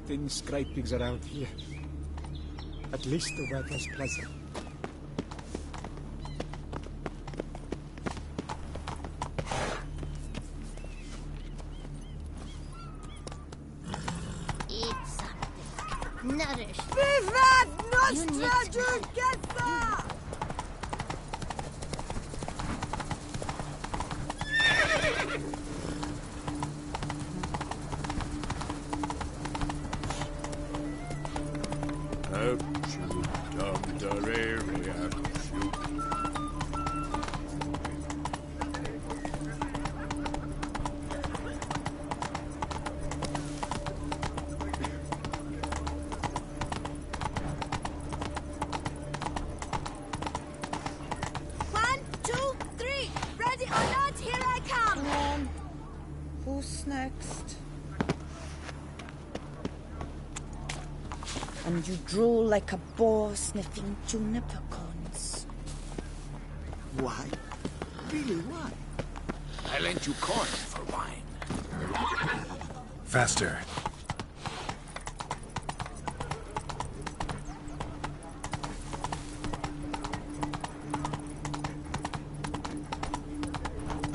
thin scrapings around here. At least the weather's pleasant. Eat something. Nourish. Vivat nostra Jugueza! Who's next? And you drool like a boar sniffing juniper cones. Why? Really, why? I lent you corn for wine. Faster.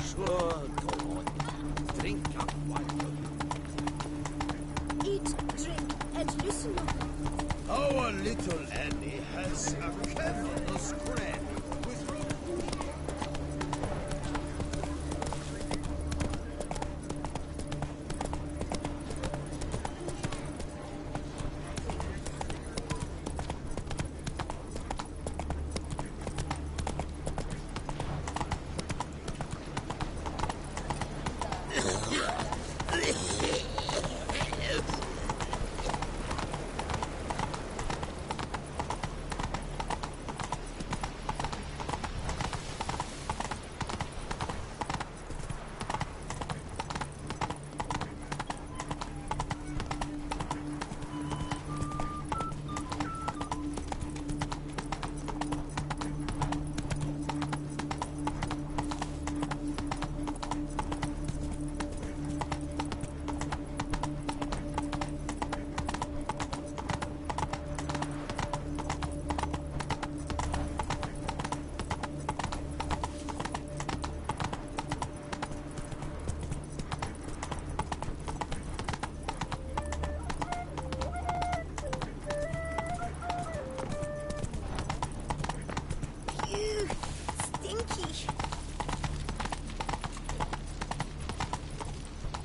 Sure, go on. Drink up wine. Eat, drink, and listen. Our little Annie has a candle's friend with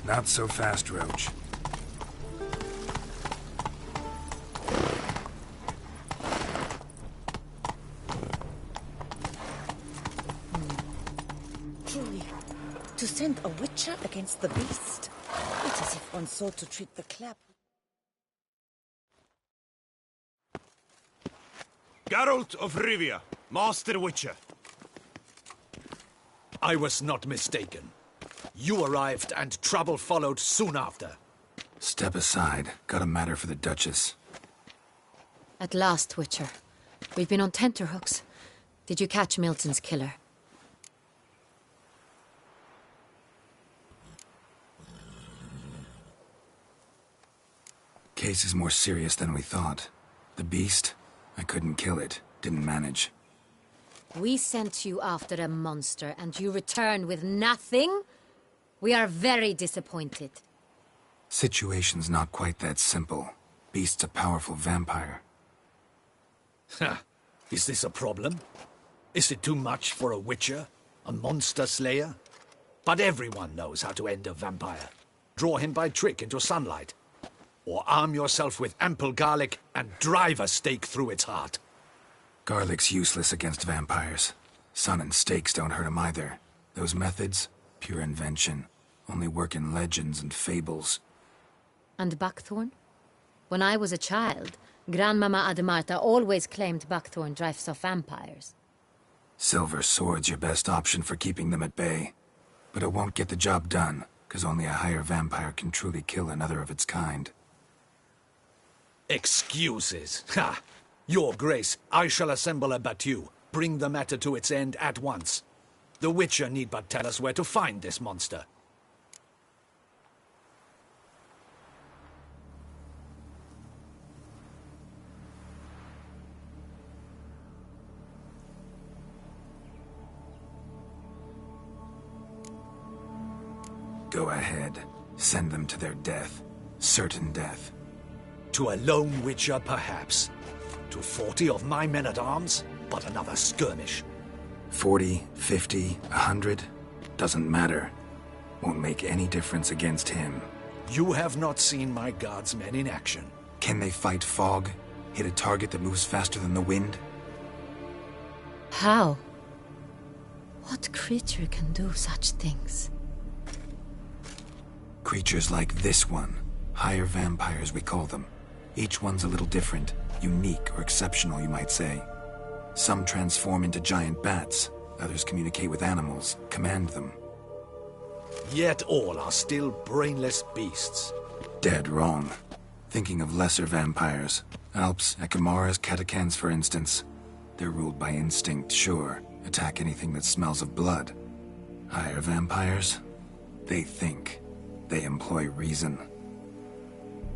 Not so fast, Roach. Truly, to send a witcher against the beast. It's as if one sought to treat the clap. Geralt of Rivia, Master Witcher. I was not mistaken. You arrived and trouble followed soon after. Step aside. Got a matter for the Duchess. At last, Witcher. We've been on tenterhooks. Did you catch Milton's killer? Case is more serious than we thought. The beast? I couldn't kill it. Didn't manage. We sent you after a monster and you return with nothing? We are very disappointed. Situation's not quite that simple. Beast's a powerful vampire. Ha! Is this a problem? Is it too much for a witcher? A monster slayer? But everyone knows how to end a vampire. Draw him by trick into sunlight. Or arm yourself with ample garlic and drive a stake through its heart. Garlic's useless against vampires. Sun and stakes don't hurt him either. Those methods, pure invention. Only work in legends and fables. And buckthorn? When I was a child, Grandmama Ademarta always claimed buckthorn drives off vampires. Silver sword's your best option for keeping them at bay. But it won't get the job done, because only a higher vampire can truly kill another of its kind. Excuses. Ha! Your Grace, I shall assemble a battue. Bring the matter to its end at once. The Witcher need but tell us where to find this monster. Go ahead. Send them to their death. Certain death. To a lone witcher, perhaps. To 40 of my men-at-arms, but another skirmish. 40, 50, 100? Doesn't matter. Won't make any difference against him. You have not seen my guardsmen in action. Can they fight fog? Hit a target that moves faster than the wind? How? What creature can do such things? Creatures like this one. Higher vampires, we call them. Each one's a little different. Unique or exceptional, you might say. Some transform into giant bats. Others communicate with animals, command them. Yet all are still brainless beasts. Dead wrong. Thinking of lesser vampires. Alps, Echimaras, Catechans, for instance. They're ruled by instinct, sure. Attack anything that smells of blood. Higher vampires? They think. They employ reason.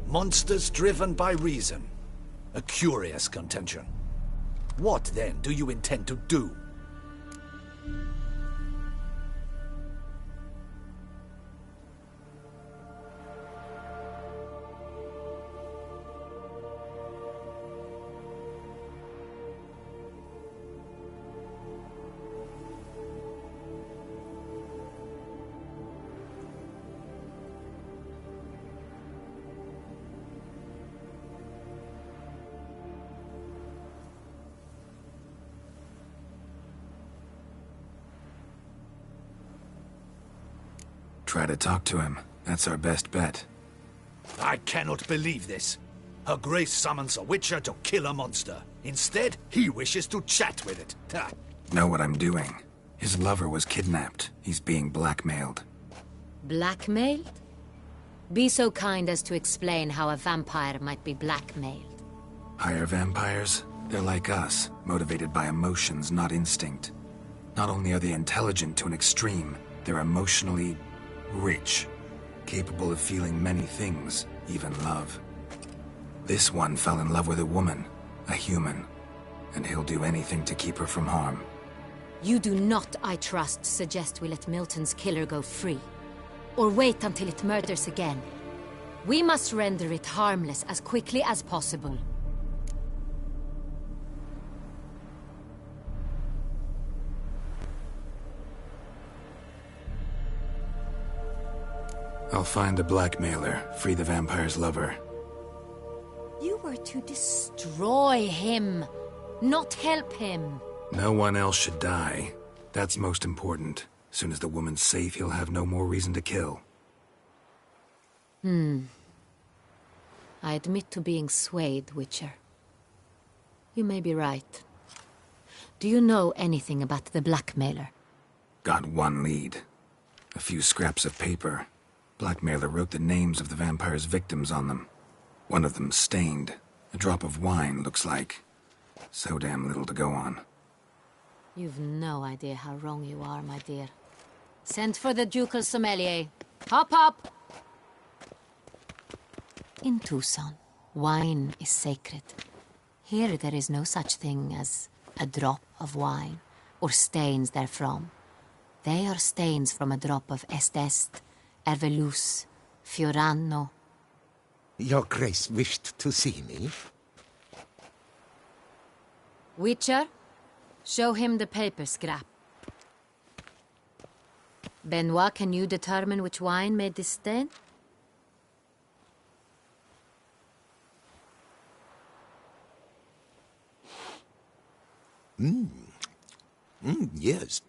Monsters driven by reason. A curious contention. What, then, do you intend to do? Try to talk to him. That's our best bet. I cannot believe this. Her Grace summons a witcher to kill a monster. Instead, he wishes to chat with it. Ha. Know what I'm doing. His lover was kidnapped. He's being blackmailed. Blackmailed? Be so kind as to explain how a vampire might be blackmailed. Higher vampires? They're like us, motivated by emotions, not instinct. Not only are they intelligent to an extreme, they're emotionally rich, capable of feeling many things, even love. This one fell in love with a woman, a human, and he'll do anything to keep her from harm. You do not, I trust, suggest we let Milton's killer go free. Or wait until it murders again. We must render it harmless as quickly as possible. I'll find the blackmailer, free the vampire's lover. You were to destroy him, not help him. No one else should die. That's most important. Soon as the woman's safe, he'll have no more reason to kill. I admit to being swayed, Witcher. You may be right. Do you know anything about the blackmailer? Got one lead. A few scraps of paper. Blackmailer wrote the names of the vampire's victims on them. One of them stained. A drop of wine, looks like. So damn little to go on. You've no idea how wrong you are, my dear. Send for the ducal sommelier. Hop, hop! In Tucson, wine is sacred. Here there is no such thing as a drop of wine, or stains therefrom. They are stains from a drop of Est, Ervelus, Fiorano. Your Grace wished to see me? Witcher, show him the paper scrap. Benoit, can you determine which wine made this stain? Yes.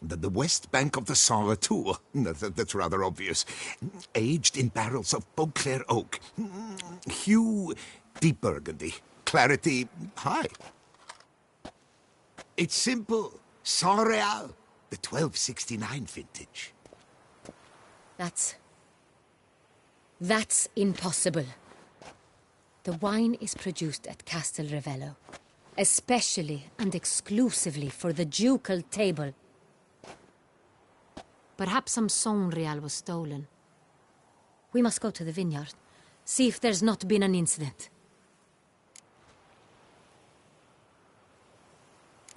The west bank of the Saint Retour. That's rather obvious. Aged in barrels of Beauclair oak. Hue, deep burgundy. Clarity, high. It's simple. Saint Real, the 1269 vintage. That's impossible. The wine is produced at Castel Ravello, especially and exclusively for the ducal table. Perhaps some Saint Real was stolen. We must go to the vineyard, see if there's not been an incident.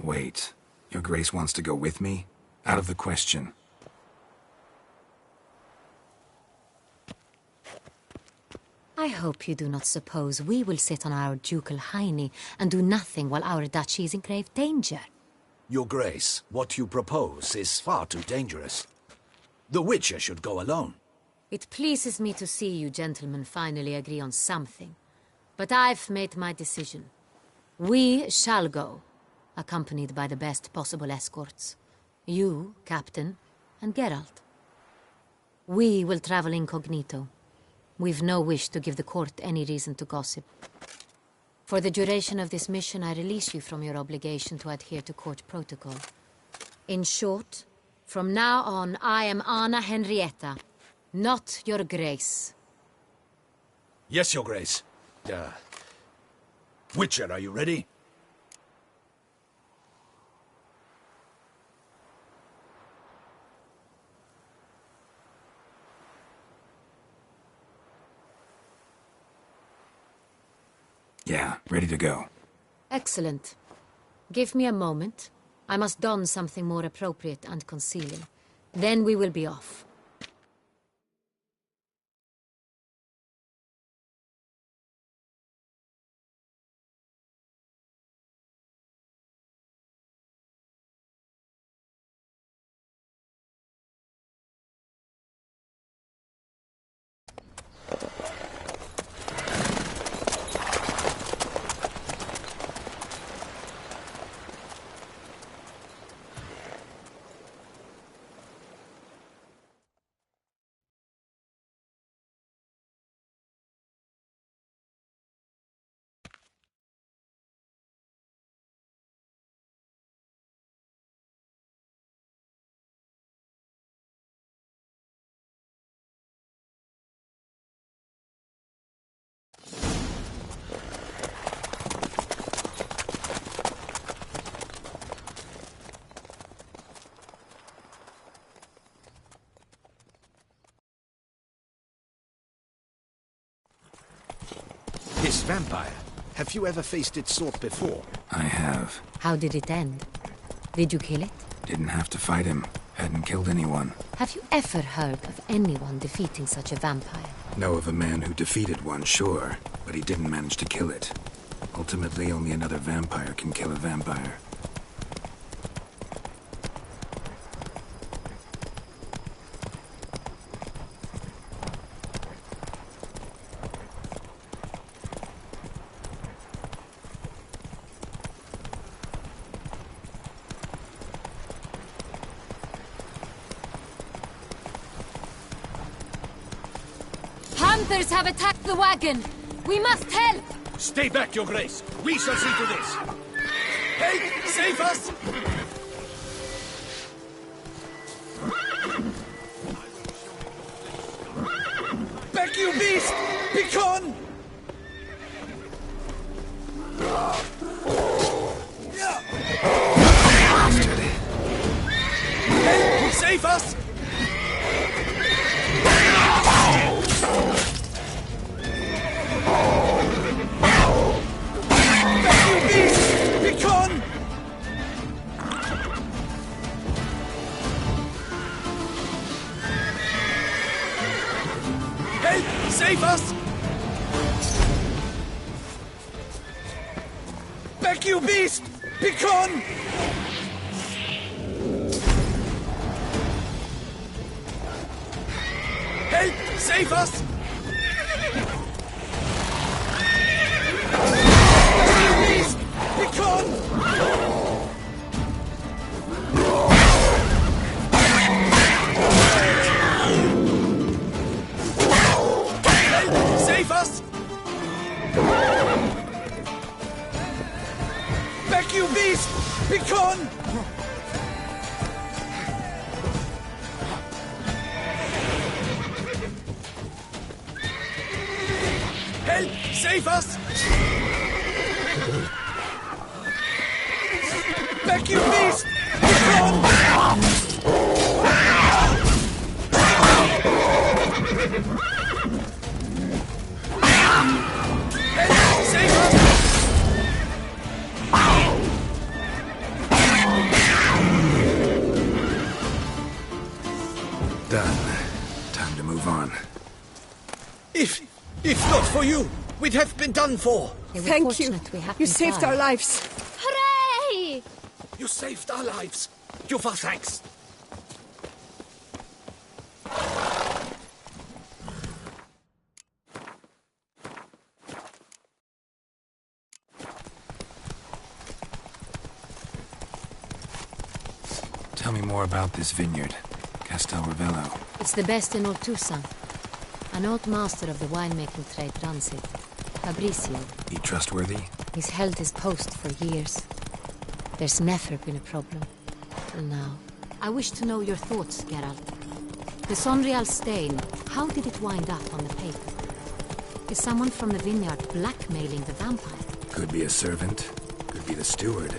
Wait. Your Grace wants to go with me? Out of the question. I hope you do not suppose we will sit on our ducal hiney and do nothing while our duchy is in grave danger. Your Grace, what you propose is far too dangerous. The Witcher should go alone. It pleases me to see you gentlemen finally agree on something. But I've made my decision. We shall go, accompanied by the best possible escorts. You, Captain, and Geralt. We will travel incognito. We've no wish to give the court any reason to gossip. For the duration of this mission, I release you from your obligation to adhere to court protocol. In short, from now on, I am Anna Henrietta, not your Grace. Yes, Your Grace. Witcher, are you ready? Yeah, ready to go. Excellent. Give me a moment. I must don something more appropriate and concealing. Then we will be off. This vampire, have you ever faced its sort before? I have. How did it end? Did you kill it? Didn't have to fight him. Hadn't killed anyone. Have you ever heard of anyone defeating such a vampire? Know of a man who defeated one, sure, but he didn't manage to kill it. Ultimately, only another vampire can kill a vampire. Hunters have attacked the wagon! We must help! Stay back, Your Grace. We shall see to this. Help! Save us! Back, you beast! Begone! Help! Save us! Save us! Back, you beast! Begone! Help! Save us! Back, you beast! Begone! Save us! Back, you beast! Begone! Help! Save us! Back, you beast! Begone! Save us! Done. Time to move on. If not for you, we'd have been done for. They were Thank you. fortunate we happened You saved by. our lives. Hooray! You saved our lives. Give our thanks. Tell me more about this vineyard, Castel Ravello. It's the best in all Toussaint. An old master of the winemaking trade runs it. Fabrizio. He trustworthy? He's held his post for years. There's never been a problem. Till now. I wish to know your thoughts, Geralt. The Sonreal stain, how did it wind up on the paper? Is someone from the vineyard blackmailing the vampire? Could be a servant. Could be the steward.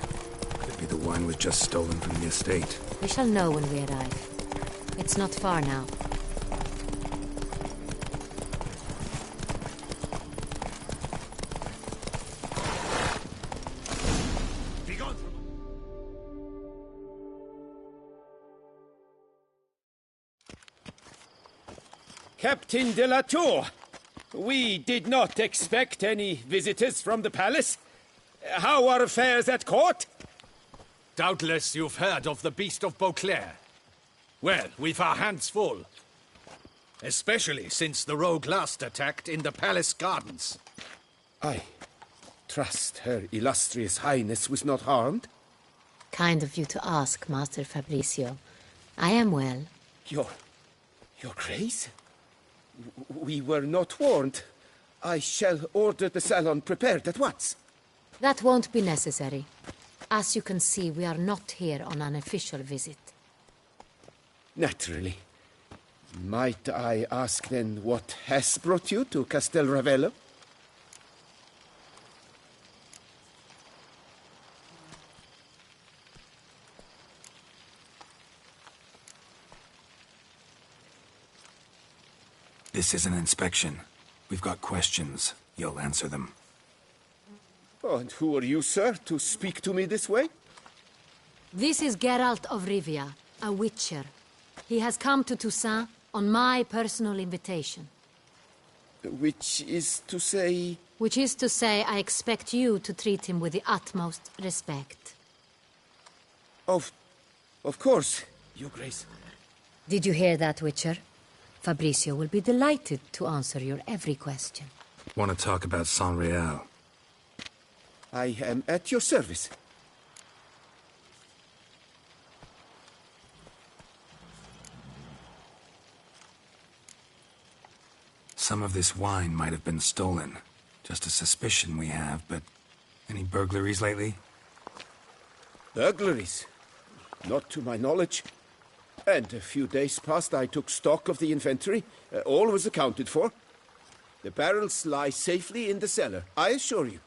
Could be the wine was just stolen from the estate. We shall know when we arrive. It's not far now. Captain de la Tour, we did not expect any visitors from the palace. How are affairs at court? Doubtless you've heard of the Beast of Beauclair. Well, we've our hands full. Especially since the rogue last attacked in the palace gardens. I trust Her Illustrious Highness was not harmed. Kind of you to ask, Master Fabrizio. I am well. Your Grace? We were not warned. I shall order the salon prepared at once. That won't be necessary. As you can see, we are not here on an official visit. Naturally. Might I ask then what has brought you to Castel Ravello? This is an inspection. We've got questions. You'll answer them. Oh, and who are you, sir, to speak to me this way? This is Geralt of Rivia, a witcher. He has come to Toussaint on my personal invitation. Which is to say... Which is to say, I expect you to treat him with the utmost respect. Of course, Your Grace. Did you hear that, Witcher? Fabrizio will be delighted to answer your every question. Want to talk about Sonreal? I am at your service. Some of this wine might have been stolen. Just a suspicion we have, but any burglaries lately? Burglaries? Not to my knowledge. And a few days past I took stock of the inventory. All was accounted for. The barrels lie safely in the cellar, I assure you.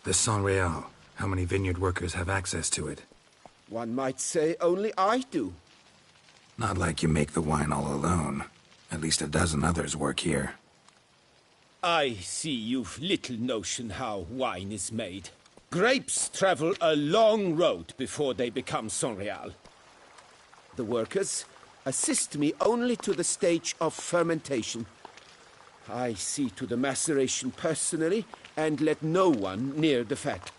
The Sonreal. How many vineyard workers have access to it? One might say only I do. Not like you make the wine all alone. At least a dozen others work here. I see you've little notion how wine is made. Grapes travel a long road before they become Sonreal. The workers assist me only to the stage of fermentation. I see to the maceration personally and let no one near the fat.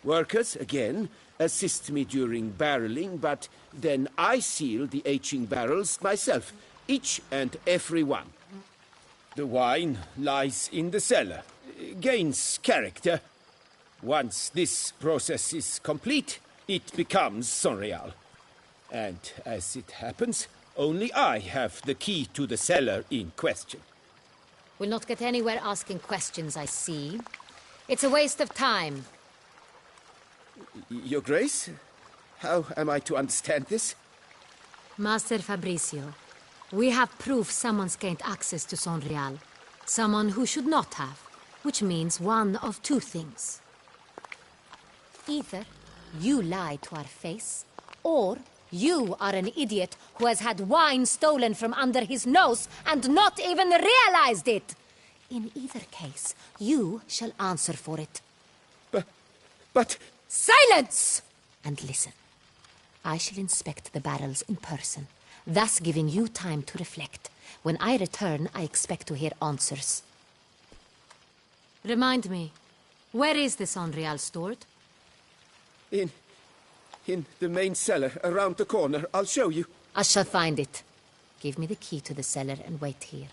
Workers, again, assist me during barreling, but then I seal the aging barrels myself, each and every one. The wine lies in the cellar, gains character. Once this process is complete, it becomes Sonreal. And as it happens, only I have the key to the cellar in question. We'll not get anywhere asking questions, I see. It's a waste of time. Your Grace? How am I to understand this? Master Fabrizio, We have proof someone's gained access to Sonreal. Someone who should not have. Which means one of two things. Either you lie to our face, or you are an idiot who has had wine stolen from under his nose and not even realized it. In either case, you shall answer for it. But... Silence! And listen. I shall inspect the barrels in person, thus giving you time to reflect. When I return, I expect to hear answers. Remind me, where is the Sonreal stored? In the main cellar, around the corner. I'll show you. I shall find it. Give me the key to the cellar and wait here.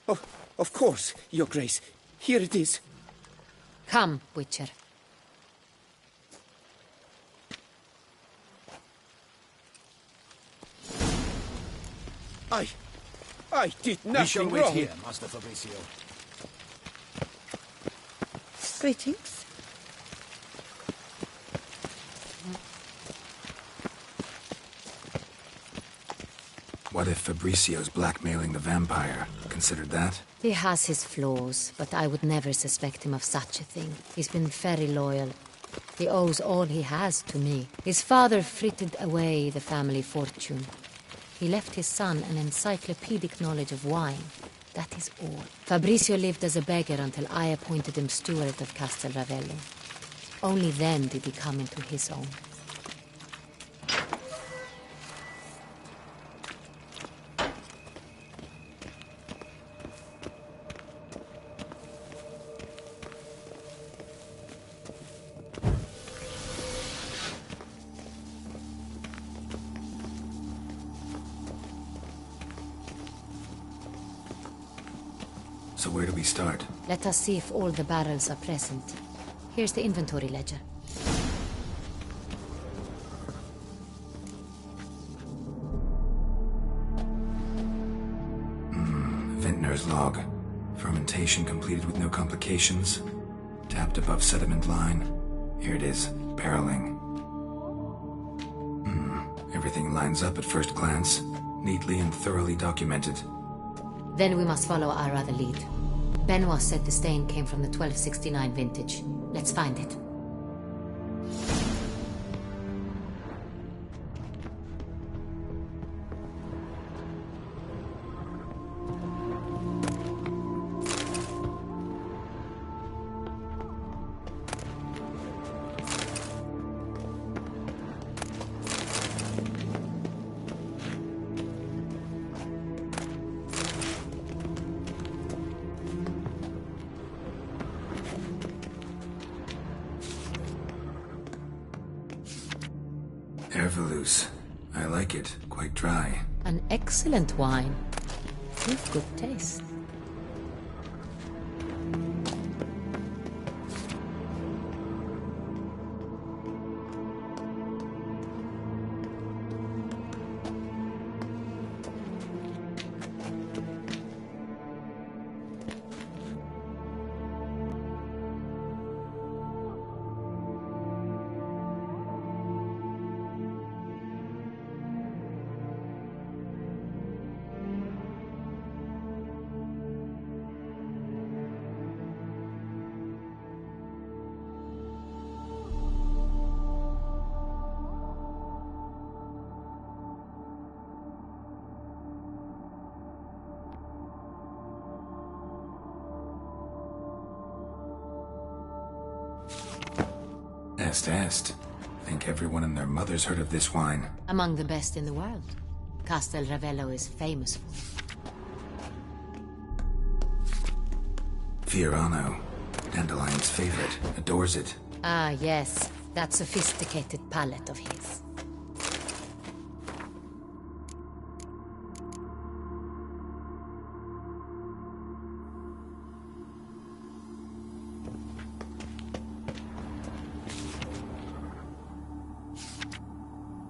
Oh, of course, Your Grace. Here it is. Come, Witcher. I did We nothing shall wrong. wait here, Master Fabricio. Greetings. What if Fabricio's blackmailing the vampire? Considered that? He has his flaws, but I would never suspect him of such a thing. He's been very loyal. He owes all he has to me. His father frittered away the family fortune. He left his son an encyclopedic knowledge of wine. That is all. Fabricio lived as a beggar until I appointed him steward of Castel Ravello. Only then did he come into his own. So where do we start? Let us see if all the barrels are present. Here's the inventory ledger. Vintner's log. Fermentation completed with no complications. Tapped above sediment line. Here it is. Barreling. Everything lines up at first glance. Neatly and thoroughly documented. Then we must follow our other lead. Benoit said the stain came from the 1269 vintage. Let's find it. Ervelous. I like it. Quite dry. An excellent wine. With good taste. Est. Think everyone and their mother's heard of this wine. Among the best in the world. Castel Ravello is famous for. Fiorano. Dandelion's favorite. Adores it. Ah, yes. That sophisticated palate of his.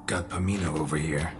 Got Pomino over here.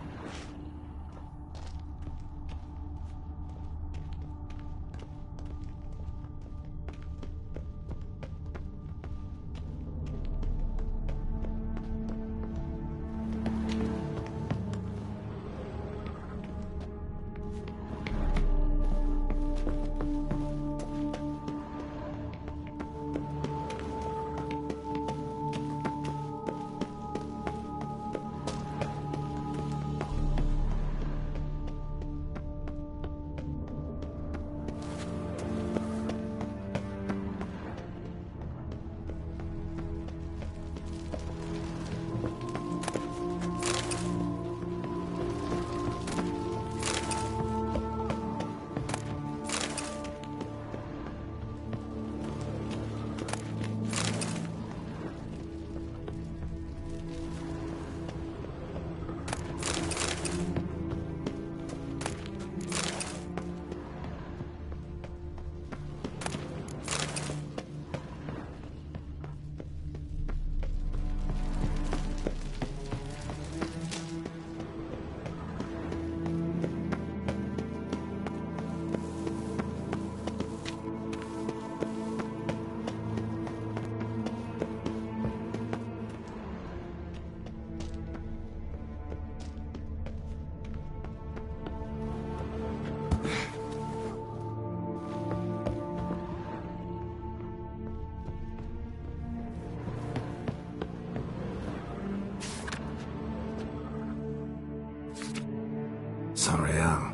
Saint-Réal.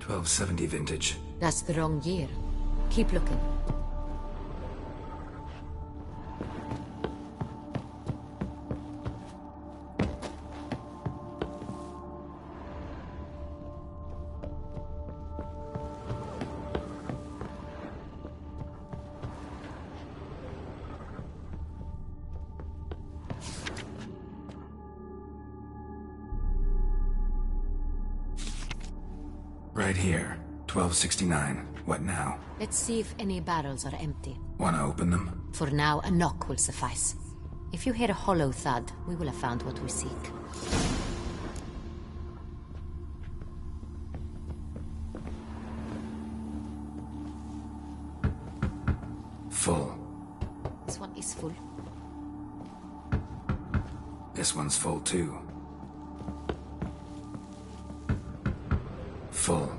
1270 vintage. That's the wrong year. Keep looking. Right here. 1269. What now? Let's see if any barrels are empty. Wanna open them? For now, a knock will suffice. If you hear a hollow thud, we will have found what we seek. Full. This one is full. This one's full too. Full.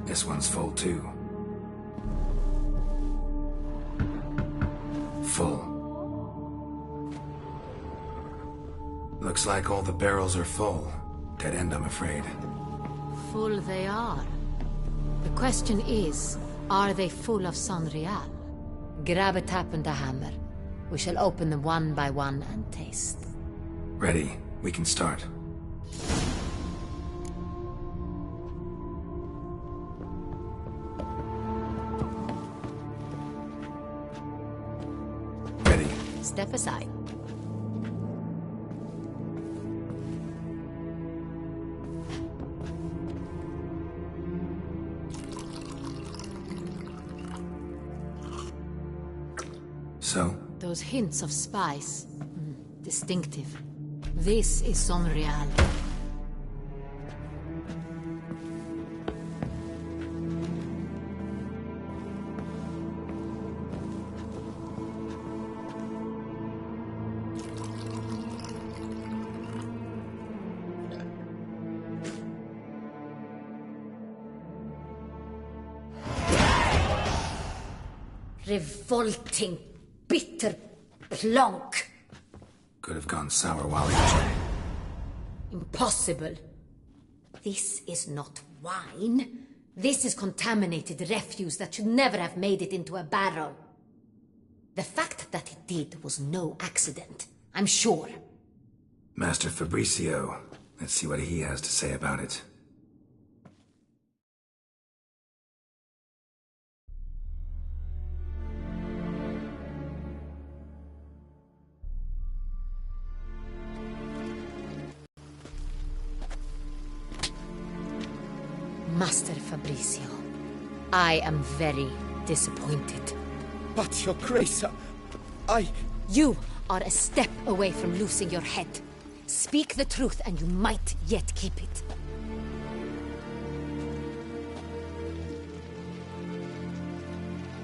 This one's full too. Full. Looks like all the barrels are full. Dead end, I'm afraid. Full they are. The question is, are they full of Saint-Réal? Grab a tap and a hammer. We shall open them one by one and taste. Ready. We can start. Ready. Step aside. So? Those hints of spice. Distinctive. This is Saint-Réal. Revolting, bitter plonk. Could have gone sour while aged. Impossible. This is not wine. This is contaminated refuse that should never have made it into a barrel. The fact that it did was no accident, I'm sure. Master Fabricio. Let's see what he has to say about it. Master Fabricio, I am very disappointed. But, Your Grace, I... You are a step away from losing your head. Speak the truth and you might yet keep it.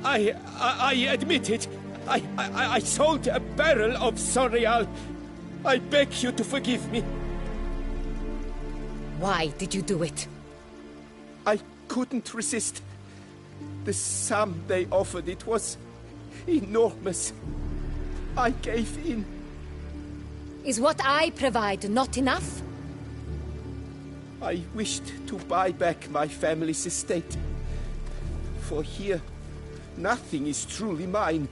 I admit it. I sold a barrel of Saint-Réal. I beg you to forgive me. Why did you do it? I couldn't resist. The sum they offered, it was enormous. I gave in. Is what I provide not enough? I wished to buy back my family's estate. For here, nothing is truly mine.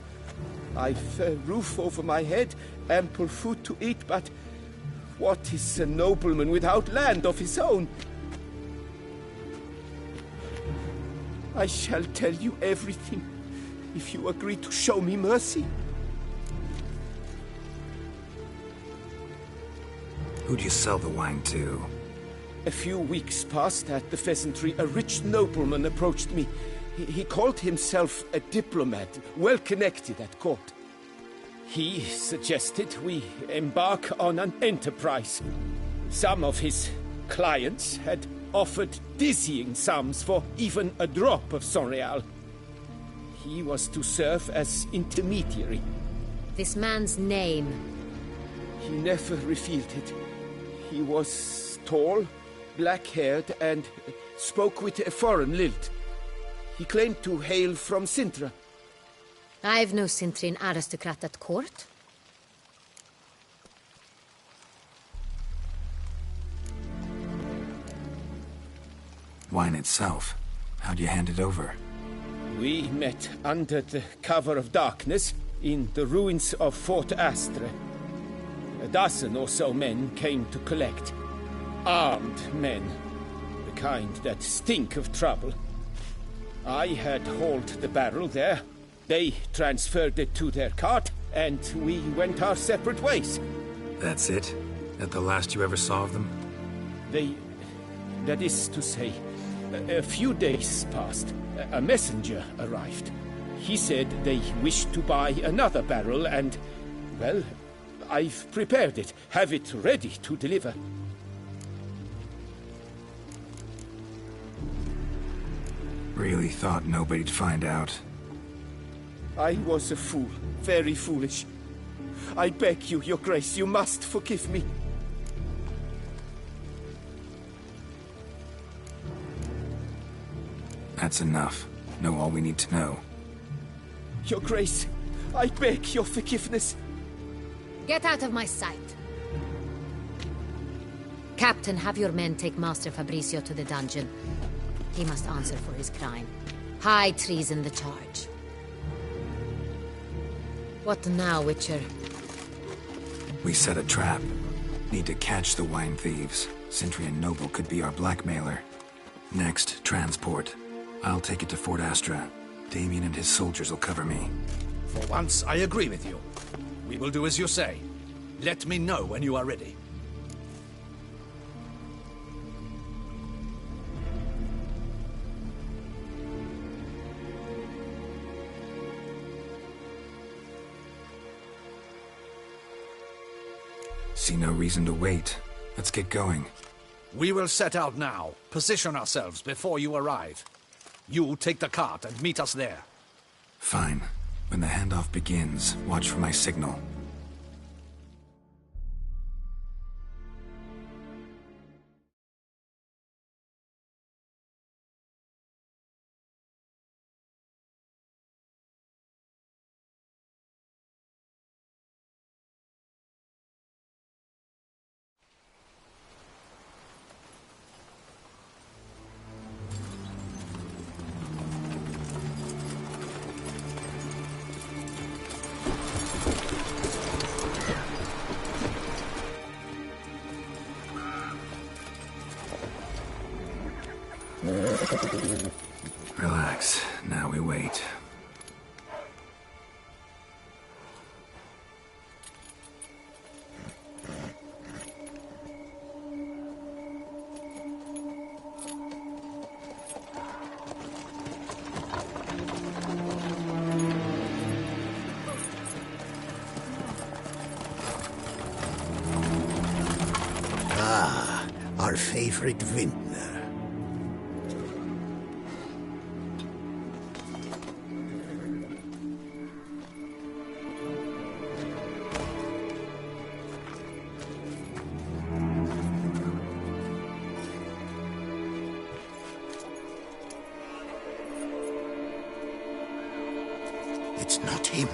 I've a roof over my head, ample food to eat, but what is a nobleman without land of his own? I shall tell you everything, if you agree to show me mercy. Who'd you sell the wine to? A few weeks past at the pheasantry, a rich nobleman approached me. He called himself a diplomat, well connected at court. He suggested we embark on an enterprise. Some of his clients had offered dizzying sums for even a drop of Saint-Réal. He was to serve as intermediary. This man's name? He never revealed it. He was tall, black-haired, and spoke with a foreign lilt. He claimed to hail from Sintra. I've no Cintrin aristocrat at court. Wine itself. How'd you hand it over? We met under the cover of darkness in the ruins of Fort Astre. A dozen or so men came to collect. Armed men. The kind that stink of trouble. I had hauled the barrel there. They transferred it to their cart, and we went our separate ways. That's it? That the last you ever saw of them? That is to say, a few days passed. A messenger arrived. He said they wished to buy another barrel and, well, I've prepared it. Have it ready to deliver. Really thought nobody'd find out. I was a fool. Very foolish. I beg you, Your Grace, you must forgive me. That's enough. Know all we need to know. Your Grace, I beg your forgiveness. Get out of my sight. Captain, have your men take Master Fabricio to the dungeon. He must answer for his crime. High treason the charge. What now, Witcher? We set a trap. Need to catch the wine thieves. Cintrian Noble could be our blackmailer. Next, transport. I'll take it to Fort Astra. Damien and his soldiers will cover me. For once, I agree with you. We will do as you say. Let me know when you are ready. See no reason to wait. Let's get going. We will set out now. Position ourselves before you arrive. You take the cart and meet us there. Fine. When the handoff begins, watch for my signal. Relax. Now we wait. Ah, our favorite vintner. It's not him.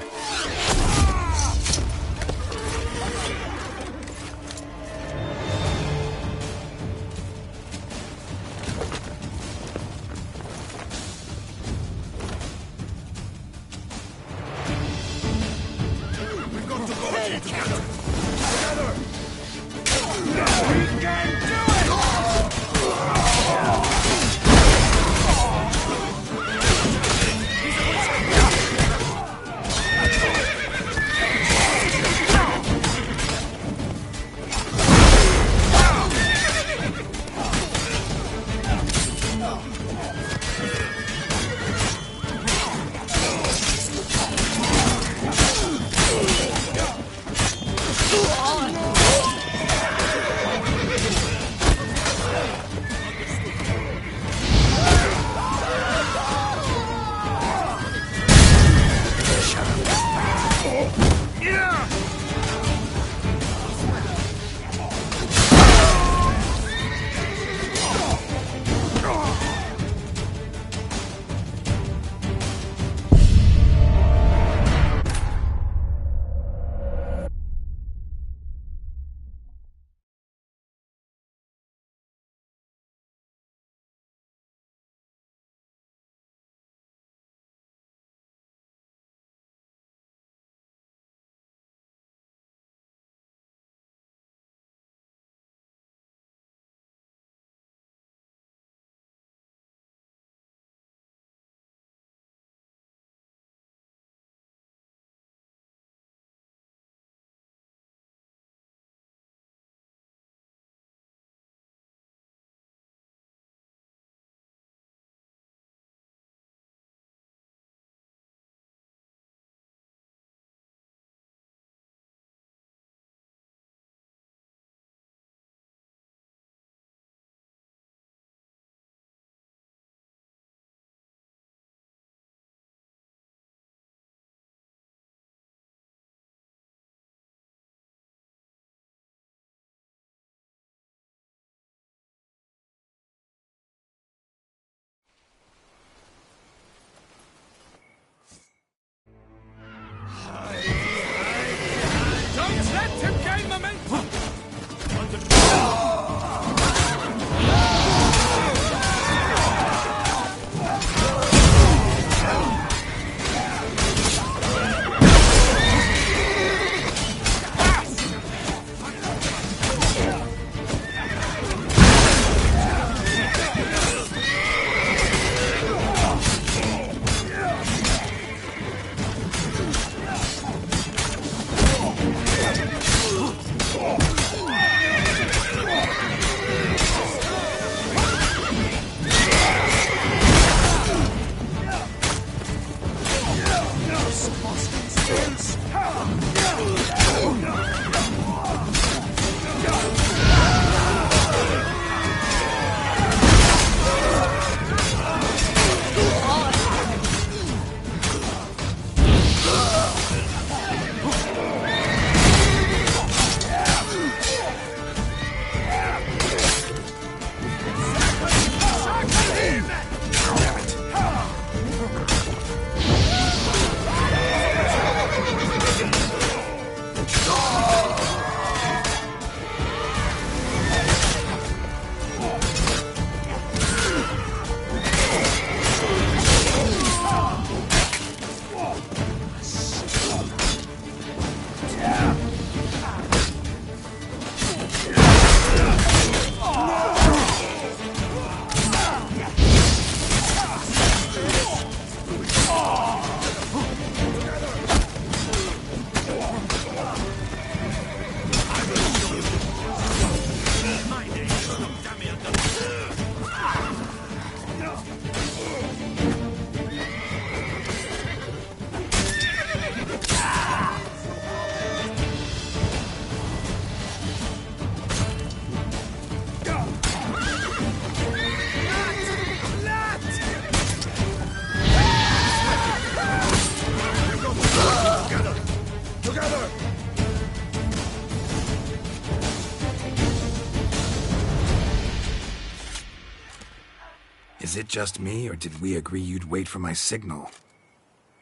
it just me, or did we agree you'd wait for my signal?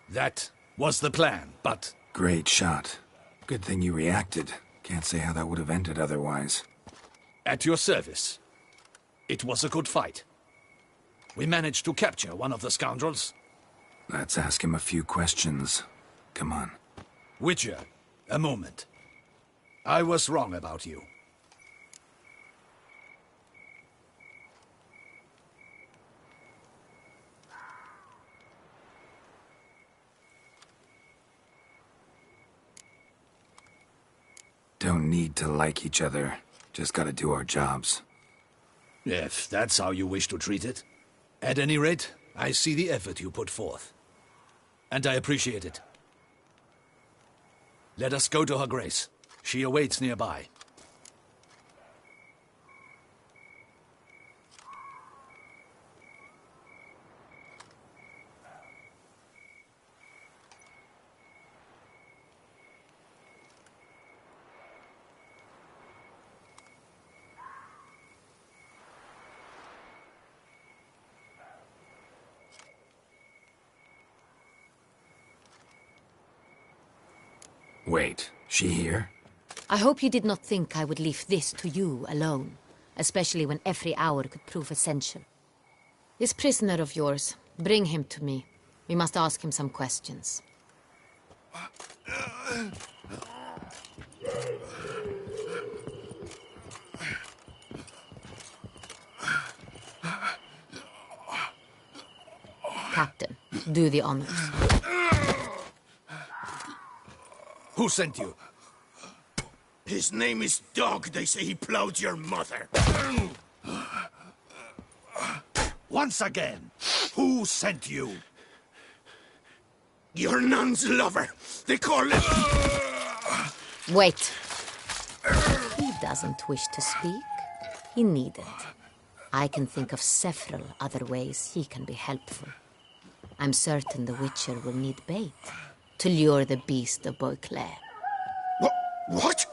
That was the plan, but... Great shot. Good thing you reacted. Can't say how that would have ended otherwise. At your service. It was a good fight. We managed to capture one of the scoundrels. Let's ask him a few questions. Come on. Witcher, a moment. I was wrong about you. Don't need to like each other. Just gotta do our jobs. If that's how you wish to treat it. At any rate, I see the effort you put forth. And I appreciate it. Let us go to her grace. She awaits nearby. Wait, she here? I hope you did not think I would leave this to you alone, especially when every hour could prove essential. This prisoner of yours, bring him to me. We must ask him some questions. Captain, do the honors. Who sent you? His name is Dog. They say he plowed your mother. Once again, who sent you? Your nun's lover. They call him... Wait. He doesn't wish to speak. He needn't. I can think of several other ways he can be helpful. I'm certain the Witcher will need bait to lure the beast of Beauclair. What?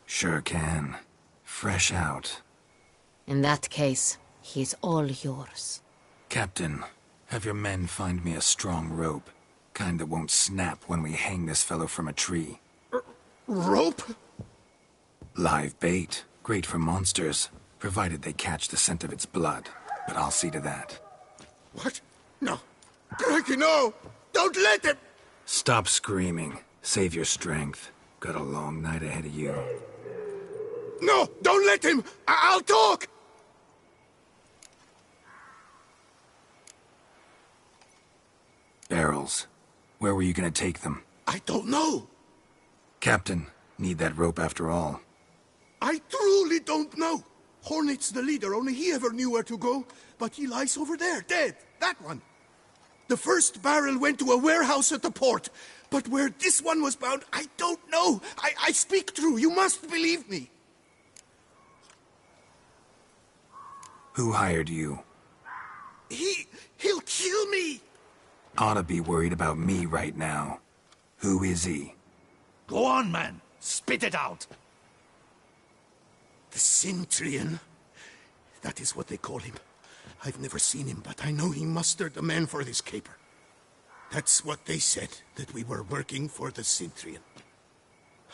Sure can. Fresh out. In that case, he's all yours. Captain, have your men find me a strong rope. Kind that won't snap when we hang this fellow from a tree. Rope? Live bait. Great for monsters, provided they catch the scent of its blood. But I'll see to that. What? No. Crikey, no! Don't let him! Stop screaming. Save your strength. Got a long night ahead of you. No! Don't let him! I'll talk! Barrels. Where were you gonna take them? I don't know. Captain, need that rope after all. I truly don't know. Hornet's the leader, only he ever knew where to go. But he lies over there, dead. That one. The first barrel went to a warehouse at the port. But where this one was bound, I don't know. I speak true. You must believe me. Who hired you? He'll kill me. Oughta be worried about me right now. Who is he? Go on, man. Spit it out. The Cintrian. That is what they call him. I've never seen him, but I know he mustered the men for this caper. That's what they said, that we were working for the Cintrian.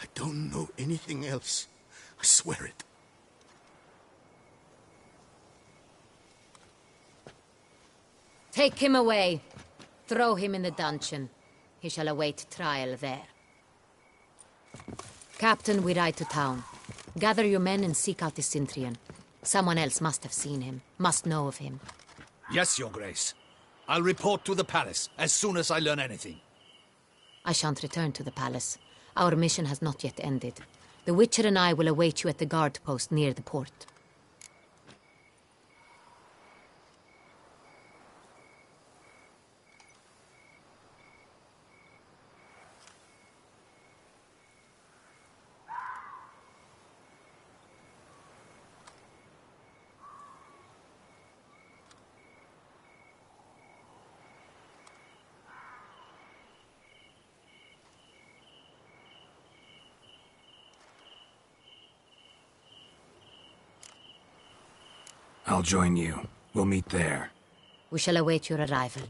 I don't know anything else. I swear it. Take him away. Throw him in the dungeon. He shall await trial there. Captain, we ride to town. Gather your men and seek out the Cintrian. Someone else must have seen him, must know of him. Yes, Your Grace. I'll report to the palace as soon as I learn anything. I shan't return to the palace. Our mission has not yet ended. The Witcher and I will await you at the guard post near the port. I'll join you. We'll meet there. We shall await your arrival.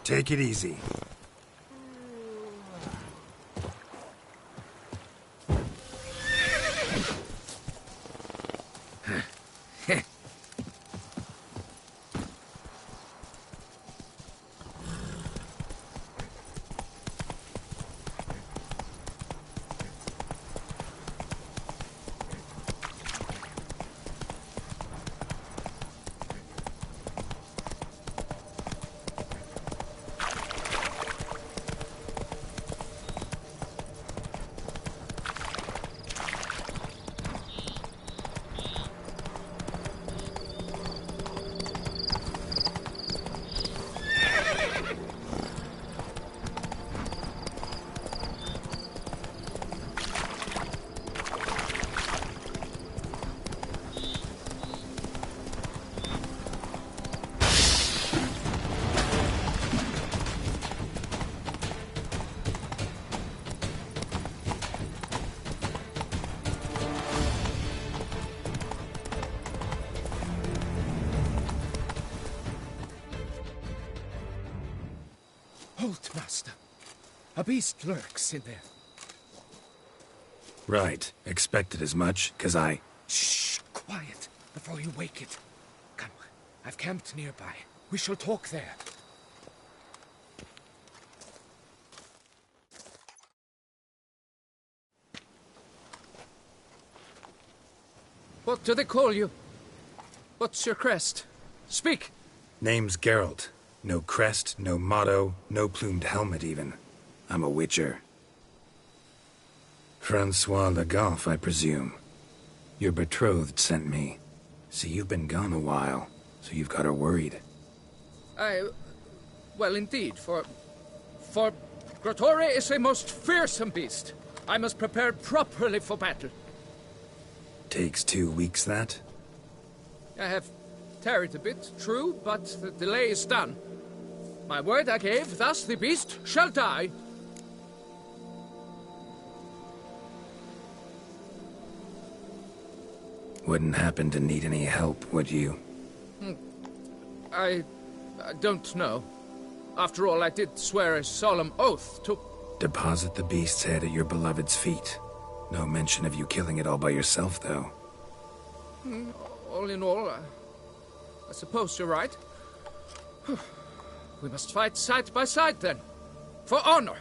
Take it easy. Halt, master. A beast lurks in there. Right. Expected as much, 'cause I... Shh, quiet, before you wake it. Come, I've camped nearby. We shall talk there. What do they call you? What's your crest? Speak! Name's Geralt. No crest, no motto, no plumed helmet even. I'm a witcher. Francois Le Goff, I presume. Your betrothed sent me. See, you've been gone a while, so you've got her worried. Well, indeed, for Grotore is a most fearsome beast. I must prepare properly for battle. Takes 2 weeks, that? I have tarried a bit, true, but the delay is done. My word I gave, thus the beast shall die. Wouldn't happen to need any help, would you? I don't know. After all, I did swear a solemn oath to... Deposit the beast's head at your beloved's feet. No mention of you killing it all by yourself, though. All in all, I suppose you're right. We must fight side by side, then. For honor!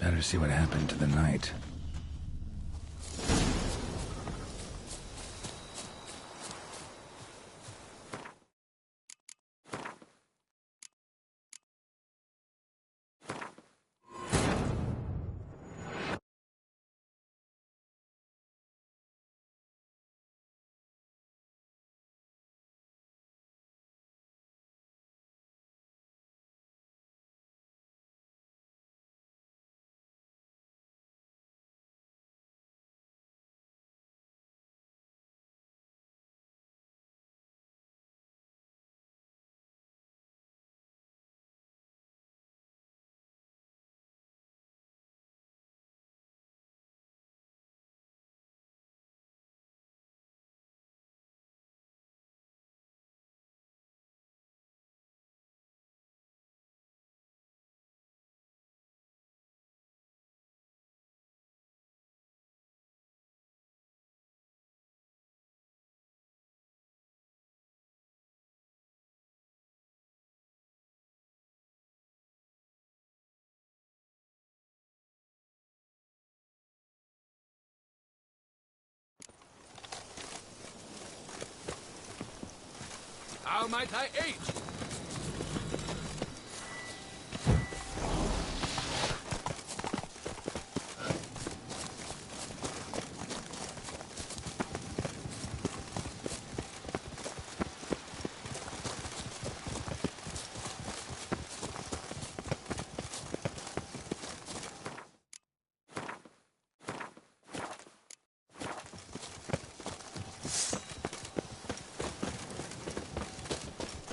Better see what happened to the knight. How might I aid?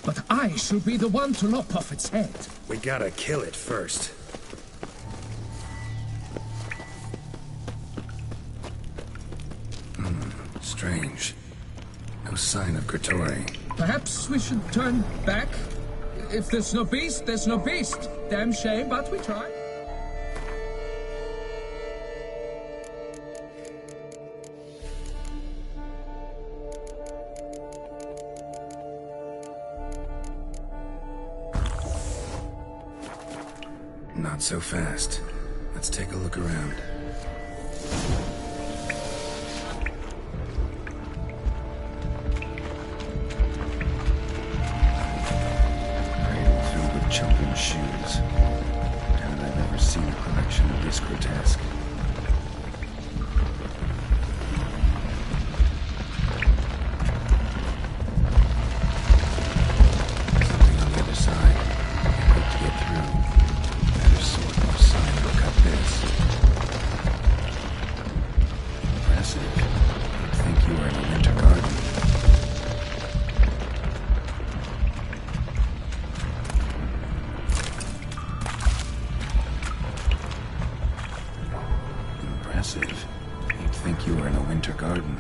But I should be the one to lop off its head. We gotta kill it first. Strange. No sign of Gretori. Perhaps we should turn back? If there's no beast, there's no beast. Damn shame, but we try. Not so fast. Let's take a look around. Cradle filled with children's shoes. Doubt I've ever seen a collection of this grotesque. Something on the other side. Can't wait to get through. Better sort more sign or cut this. Impressive. You'd think you were in a winter garden. Impressive. You'd think you were in a winter garden.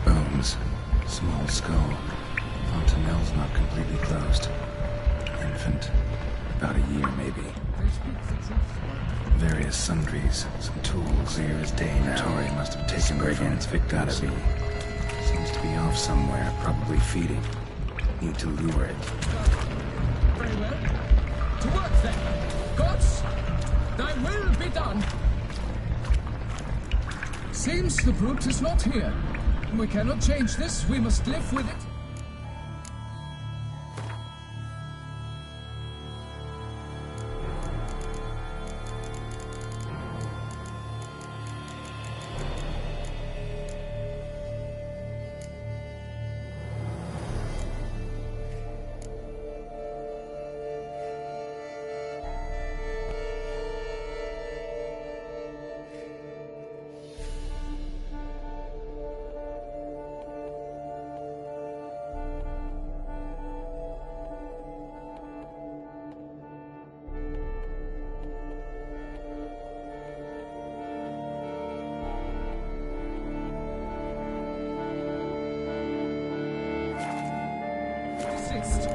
Bones. Small skull. Fontanelle's not completely closed. Infant. About a year, maybe. Various sundries. Some tools. Clear as day now. Tori must have taken them from its victims. Gotta be. Seems to be off somewhere, probably feeding. Need to lure it. Very well. To work then. Gods, thy will be done. Seems the brute is not here. We cannot change this. We must live with it. Resist.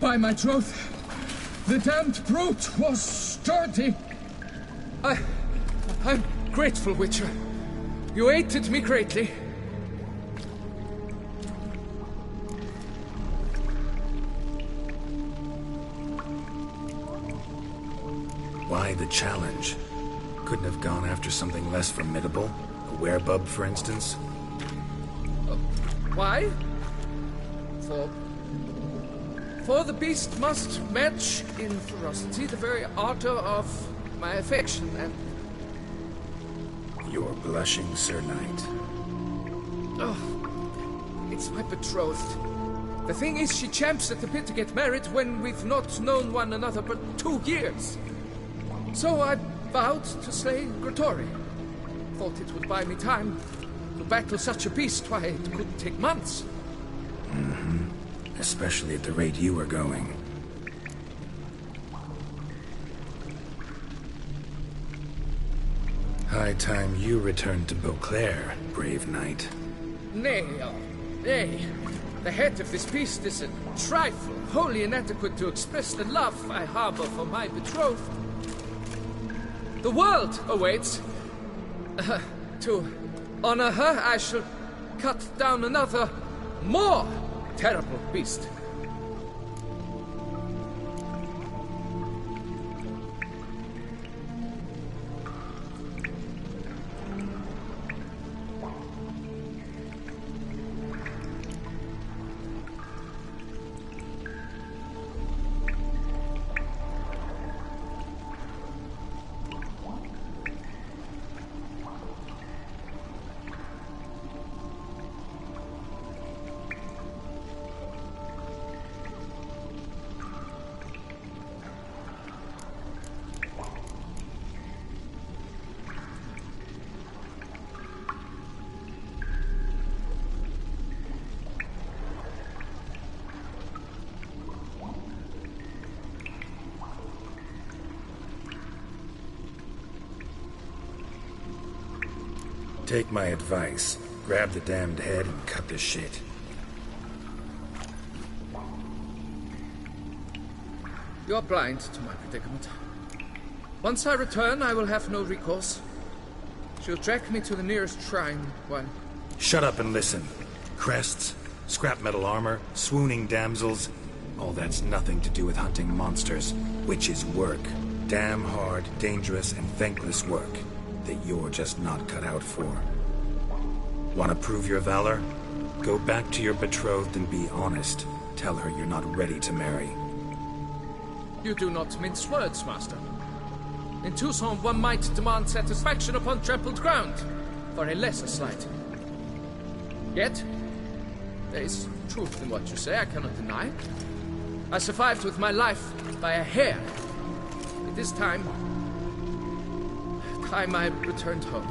By my troth, the damned brute was sturdy. I'm grateful, Witcher. You aided me greatly. Why the challenge? Couldn't have gone after something less formidable? A werebub, for instance? Why? For the beast must match in ferocity the very ardor of my affection, and... You're blushing, Sir Knight. Oh, it's my betrothed. The thing is, she champs at the bit to get married when we've not known one another but 2 years. So I vowed to slay Gratory. Thought it would buy me time to battle such a beast. Why, it could take months. Mm-hmm. Especially at the rate you were going. High time you returned to Beauclair, brave knight. Nay, nay. The head of this beast is a trifle, wholly inadequate to express the love I harbor for my betrothed. The world awaits. To honor her, I shall cut down another, more terrible beast. Take my advice. Grab the damned head and cut the shit. You're blind to my predicament. Once I return, I will have no recourse. She'll track me to the nearest shrine while... Shut up and listen. Crests, scrap metal armor, swooning damsels. All that's nothing to do with hunting monsters. Witches' work. Damn hard, dangerous, and thankless work that you're just not cut out for. Want to prove your valor? Go back to your betrothed and be honest. Tell her you're not ready to marry. You do not mince words, Master. In Tucson, one might demand satisfaction upon trampled ground for a lesser slight. Yet, there is truth in what you say, I cannot deny. I survived with my life by a hair. It is time I returned home.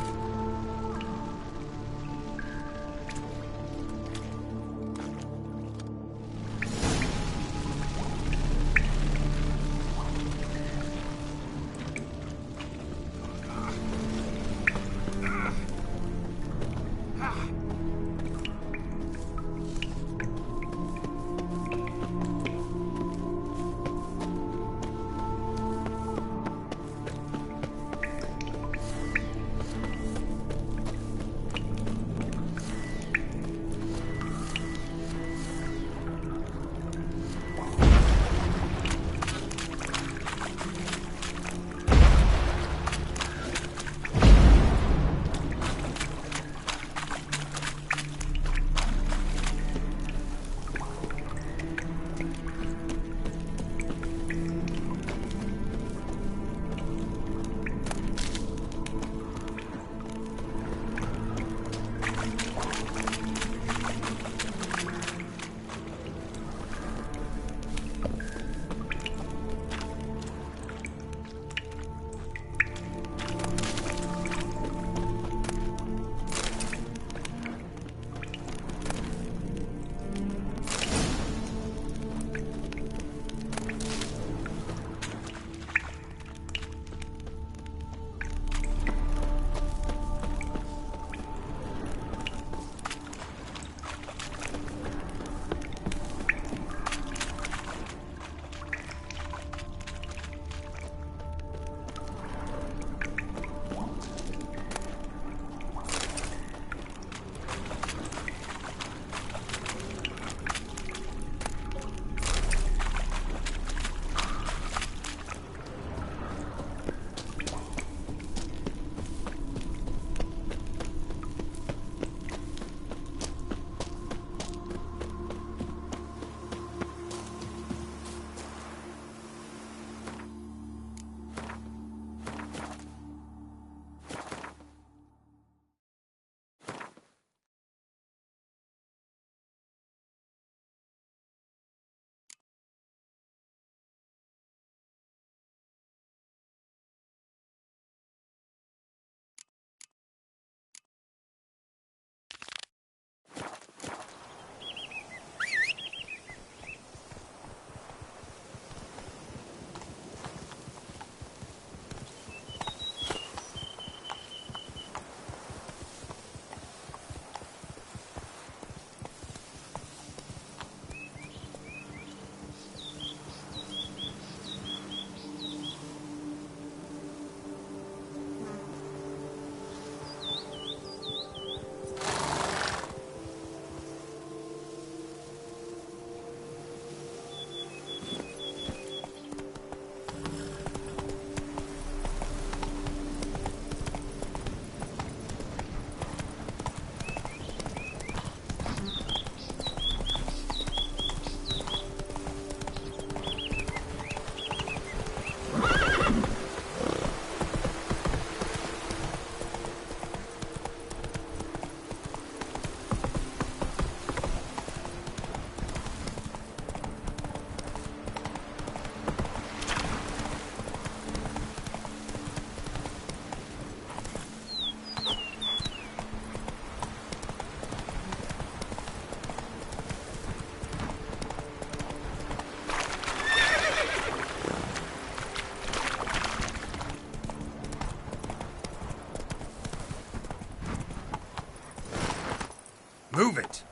Move it!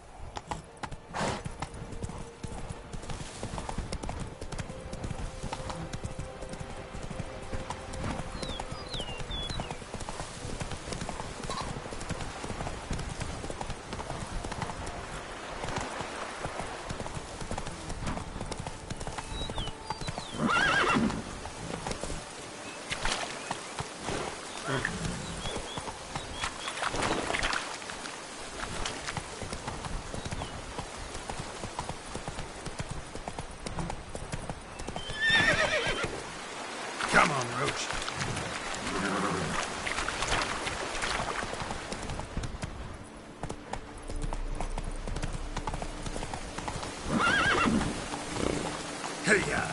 Come on, Roach. Hey-ya!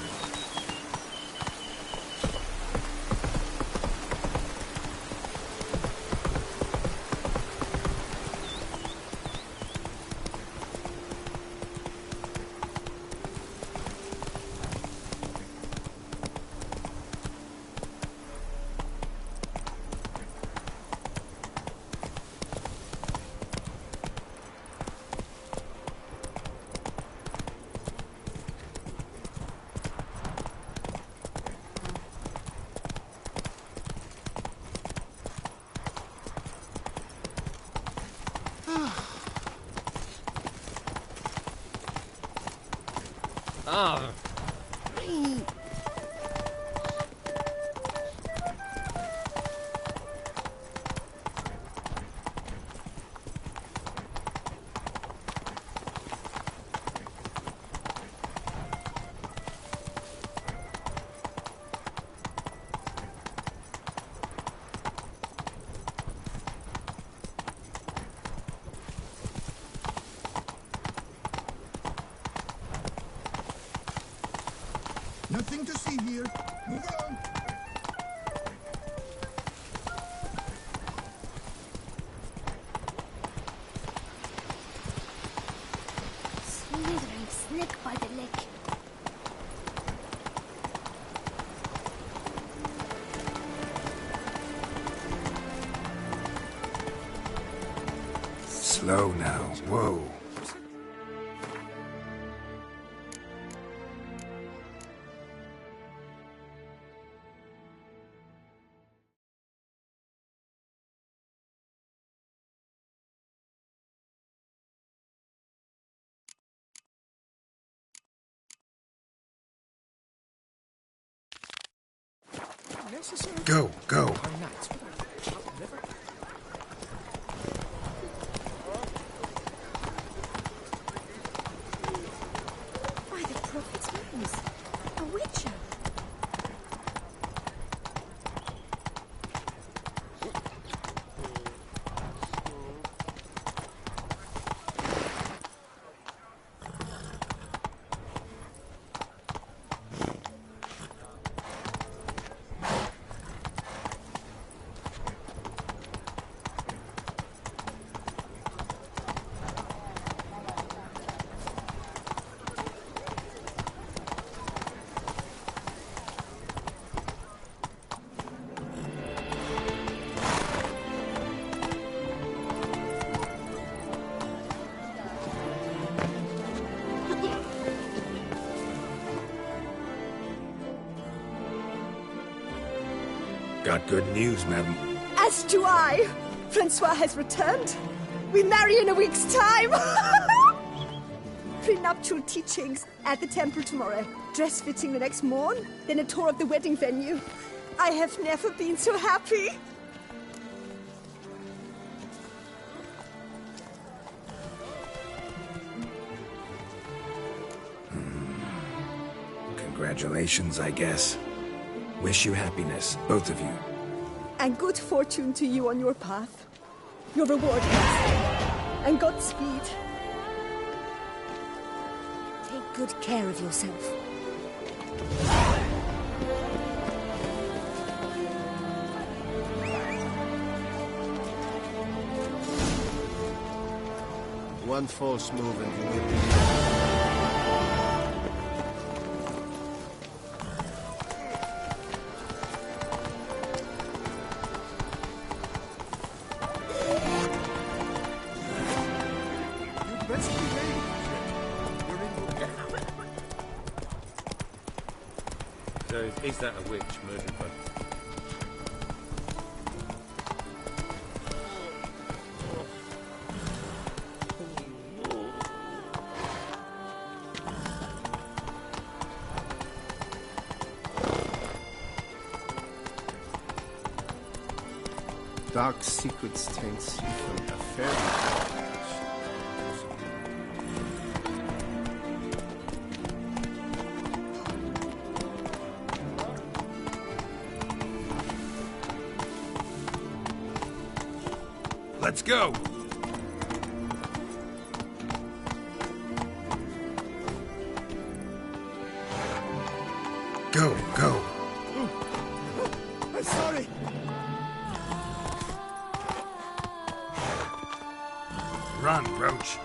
Ah. Nothing to see here. Move along. Slithering snake by the leg. Slow now. Whoa. Go, go. By the prophet's wounds. A witcher. Got good news, madam. As do I. Francois has returned. We marry in a week's time. Prenuptial teachings at the temple tomorrow. Dress fitting the next morn. Then a tour of the wedding venue. I have never been so happy. Congratulations, I guess. Wish you happiness, both of you. And good fortune to you on your path. Your reward is. And Godspeed. Take good care of yourself. One false move and you will be... So is that a witch murdering folk? Dark secrets taints you from a fairy. Let's go! Go, go! I'm sorry! Run, Roach.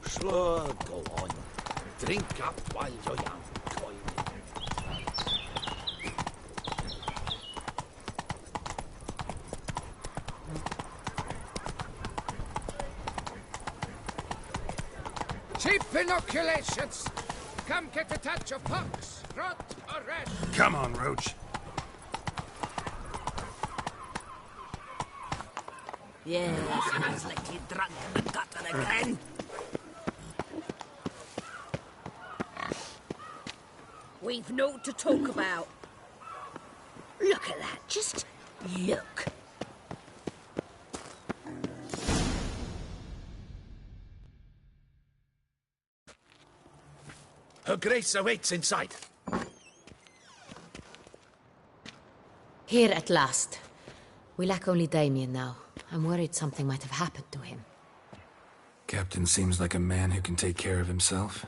Sure, go on. Drink up while you're young, toiling. Cheap inoculations! Come get a touch of pox, rot, or rash. Come on, Roach. Yes, smells like you drunk in the gutter again. We've no to talk about. Look at that, just look. Her Grace awaits inside. Here at last. We lack only Damien now. I'm worried something might have happened to him. Captain seems like a man who can take care of himself.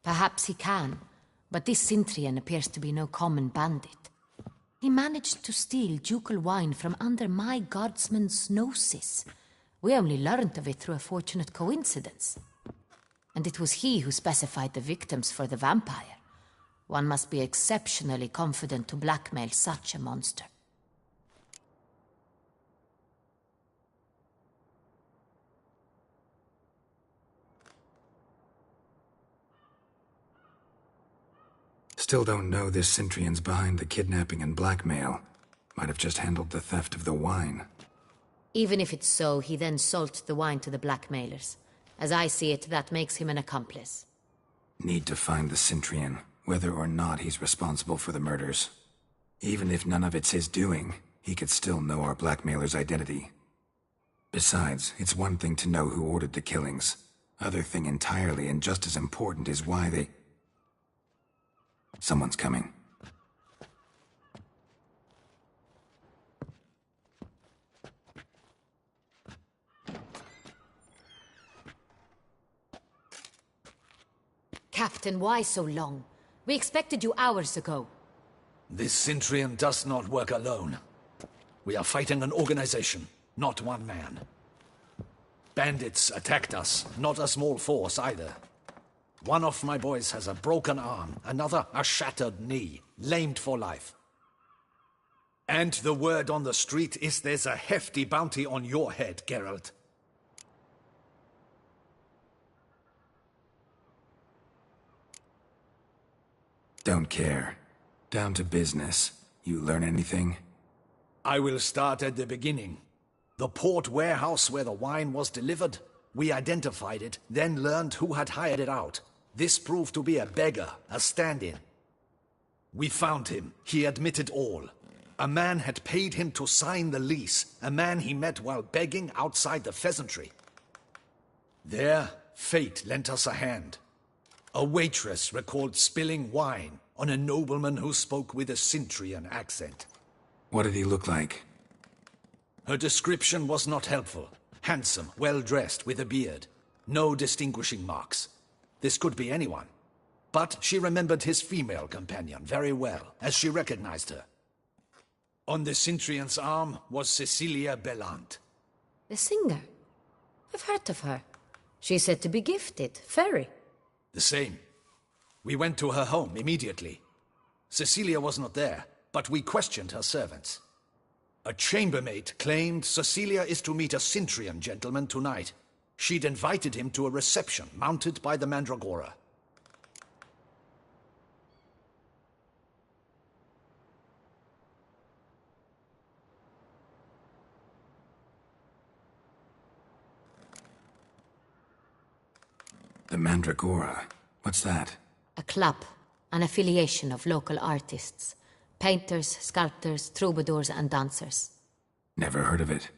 Perhaps he can, but this Cintrian appears to be no common bandit. He managed to steal ducal wine from under my guardsman's noses. We only learned of it through a fortunate coincidence. And it was he who specified the victims for the vampire. One must be exceptionally confident to blackmail such a monster. Still don't know this Cintrian's behind the kidnapping and blackmail. Might have just handled the theft of the wine. Even if it's so, he then sold the wine to the blackmailers. As I see it, that makes him an accomplice. Need to find the Cintrian, whether or not he's responsible for the murders. Even if none of it's his doing, he could still know our blackmailer's identity. Besides, it's one thing to know who ordered the killings. Other thing entirely, and just as important, is why they... Someone's coming. Captain, why so long? We expected you hours ago. This Cintrian does not work alone. We are fighting an organization, not one man. Bandits attacked us, not a small force either. One of my boys has a broken arm, another a shattered knee, lamed for life. And the word on the street is there's a hefty bounty on your head, Geralt. Don't care. Down to business. You learn anything? I will start at the beginning. The port warehouse where the wine was delivered. We identified it, then learned who had hired it out. This proved to be a beggar, a stand-in. We found him. He admitted all. A man had paid him to sign the lease, a man he met while begging outside the pheasantry. There, fate lent us a hand. A waitress recalled spilling wine on a nobleman who spoke with a Cintrian accent. What did he look like? Her description was not helpful. Handsome, well-dressed, with a beard. No distinguishing marks. This could be anyone. But she remembered his female companion very well, as she recognized her. On the Cintrian's arm was Cecilia Bellant. The singer? I've heard of her. She's said to be gifted. Fairy. The same. We went to her home immediately. Cecilia was not there, but we questioned her servants. A chambermaid claimed Cecilia is to meet a Cintrian gentleman tonight. She'd invited him to a reception mounted by the Mandragora. The Mandragora? What's that? A club, an affiliation of local artists. Painters, sculptors, troubadours and dancers. Never heard of it.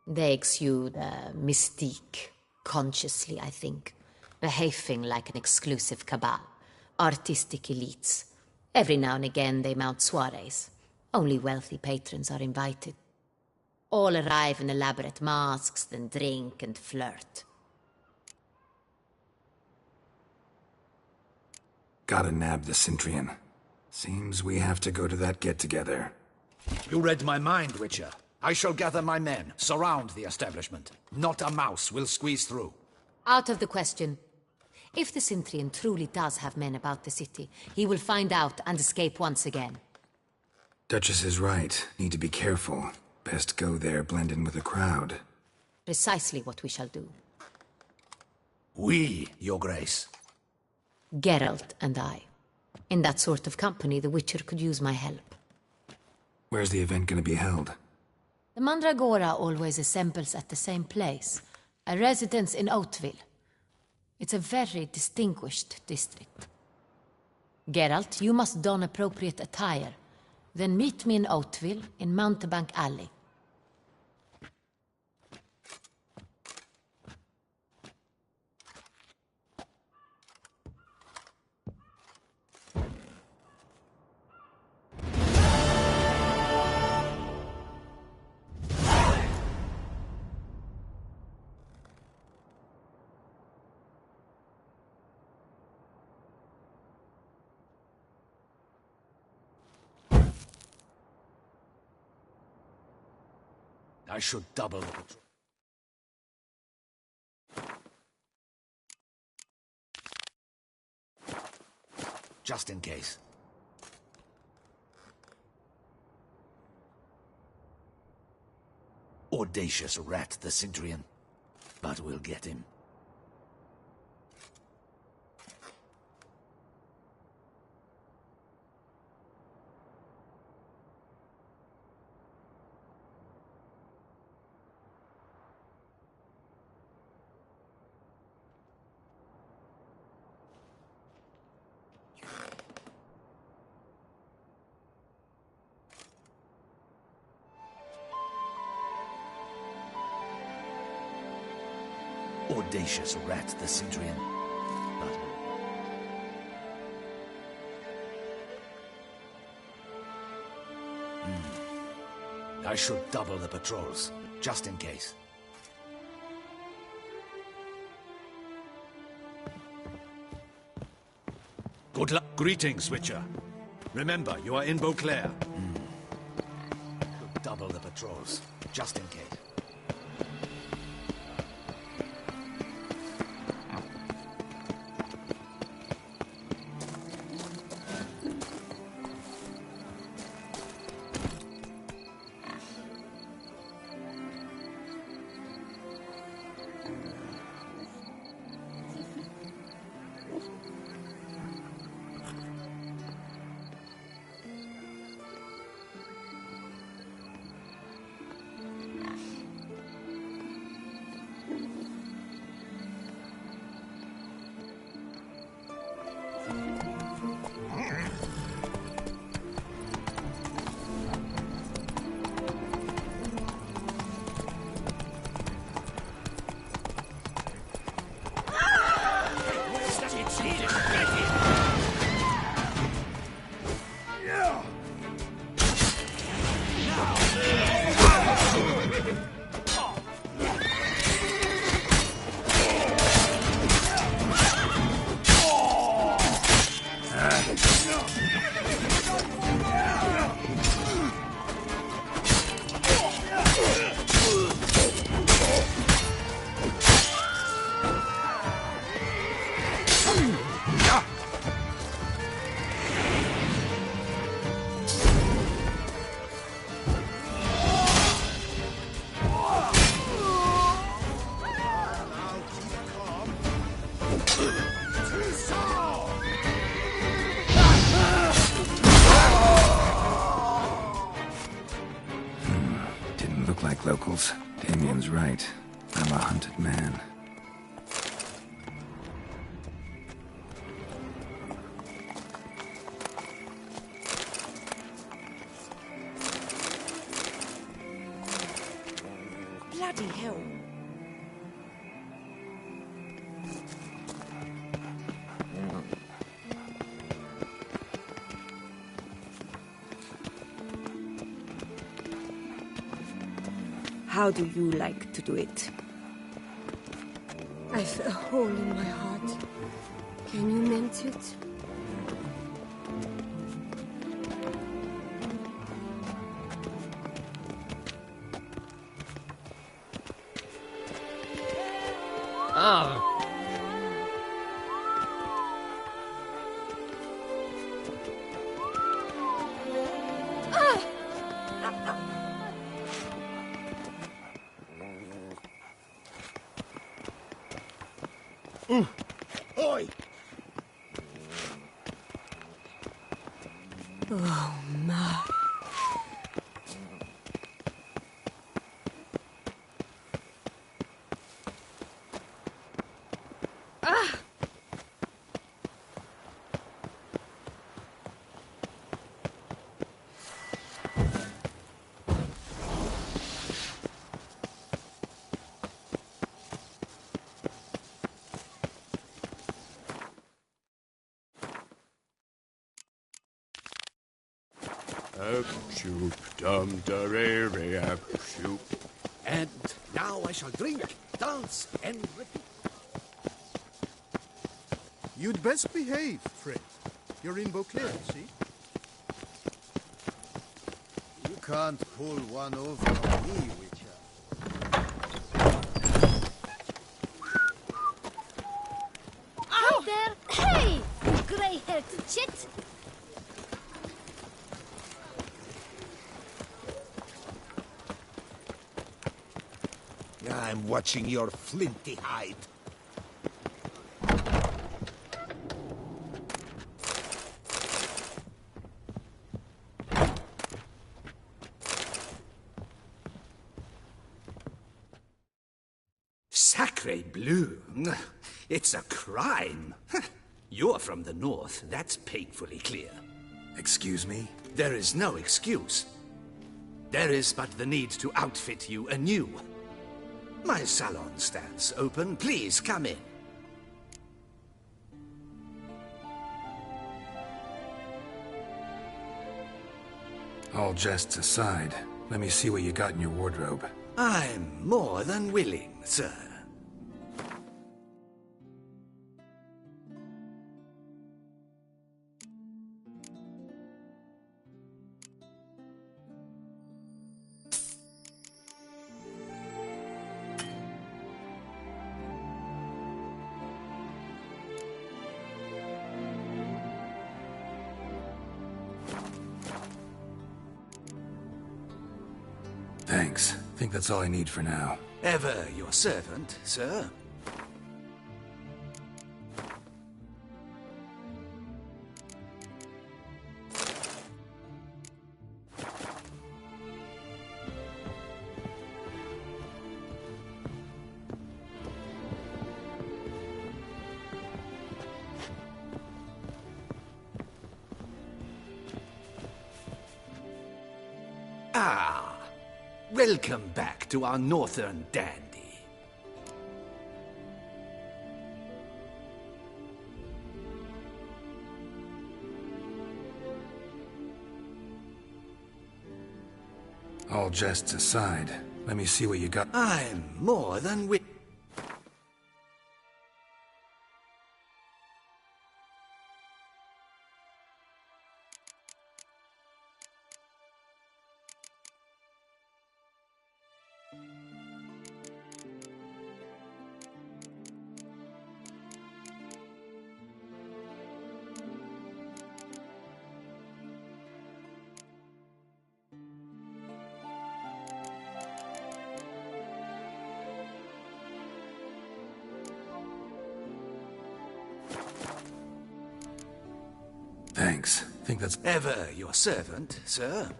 They exude a mystique, consciously, I think. Behaving like an exclusive cabal. Artistic elites. Every now and again they mount soirees. Only wealthy patrons are invited. All arrive in elaborate masks, then drink and flirt. Gotta nab the Cintrian. Seems we have to go to that get-together. You read my mind, Witcher. I shall gather my men, surround the establishment. Not a mouse will squeeze through. Out of the question. If the Cintrian truly does have men about the city, he will find out and escape once again. Duchess is right. Need to be careful. Best go there, blend in with the crowd. Precisely what we shall do. We, Your Grace. Geralt and I. In that sort of company, the Witcher could use my help. Where's the event gonna be held? The Mandragora always assembles at the same place, a residence in Oatville. It's a very distinguished district. Geralt, you must don appropriate attire. Then meet me in Oatville, in Mountebank Alley. I should double the patrol. Just in case. Audacious rat, the Cintrian. But we'll get him. Audacious rat, the Cintrian. But... I should double the patrols, just in case. Good luck. Greetings, Witcher. Remember, you are in Beauclair. Should double the patrols, just in case. WerilloRulz. Damien's right. I'm a hunted man. Bloody hell. How do you like to do it? I've a hole in my heart. Can you mend it? Ah! Oi! Oh, my. Shoop, dum, da, shoop. And now I shall drink, dance, and repeat. You'd best behave, Fred. You're in Beauclair, see? You can't pull one over on me, Witcher. Out there! Hey! You grey-haired chit! I'm watching your flinty hide. Sacre bleu! It's a crime! You're from the north, that's painfully clear. Excuse me? There is no excuse. There is but the need to outfit you anew. My salon stands open. Please come in. All jests aside, let me see what you got in your wardrobe. I'm more than willing, sir. Thanks. Think that's all I need for now. Ever your servant, sir. Ah, welcome back to our northern dandy. All jests aside, let me see what you got. I'm more than willing. Thanks. Think that's... Ever your servant, sir.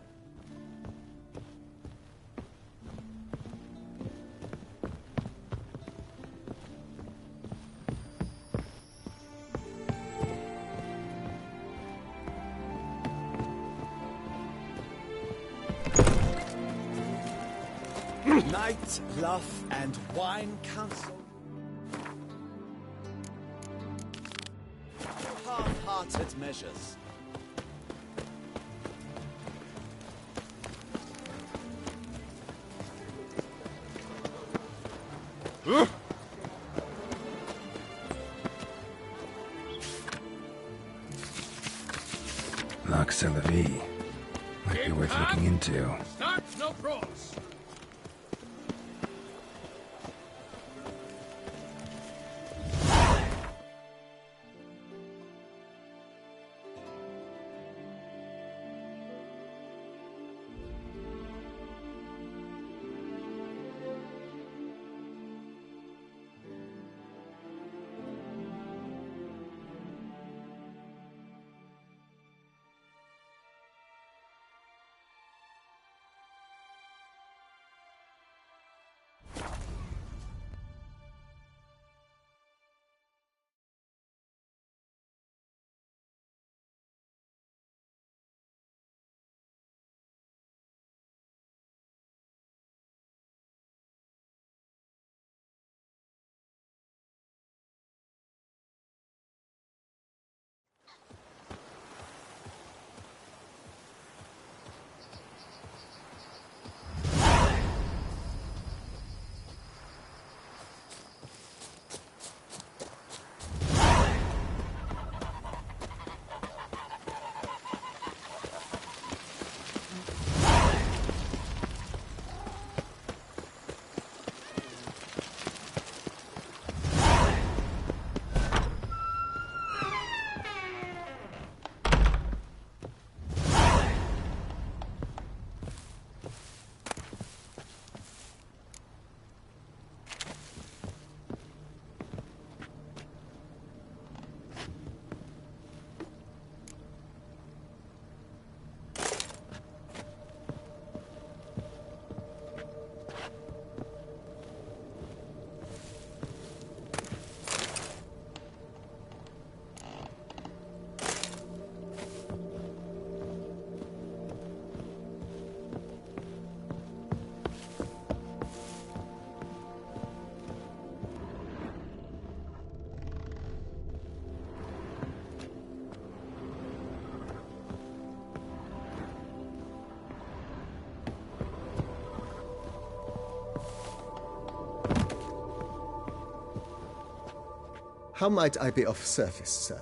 Night, Bluff, and Wine Council. Half-hearted measures. Lock c'est la vie. Might be worth looking into. Start no cross. How might I be of service, sir?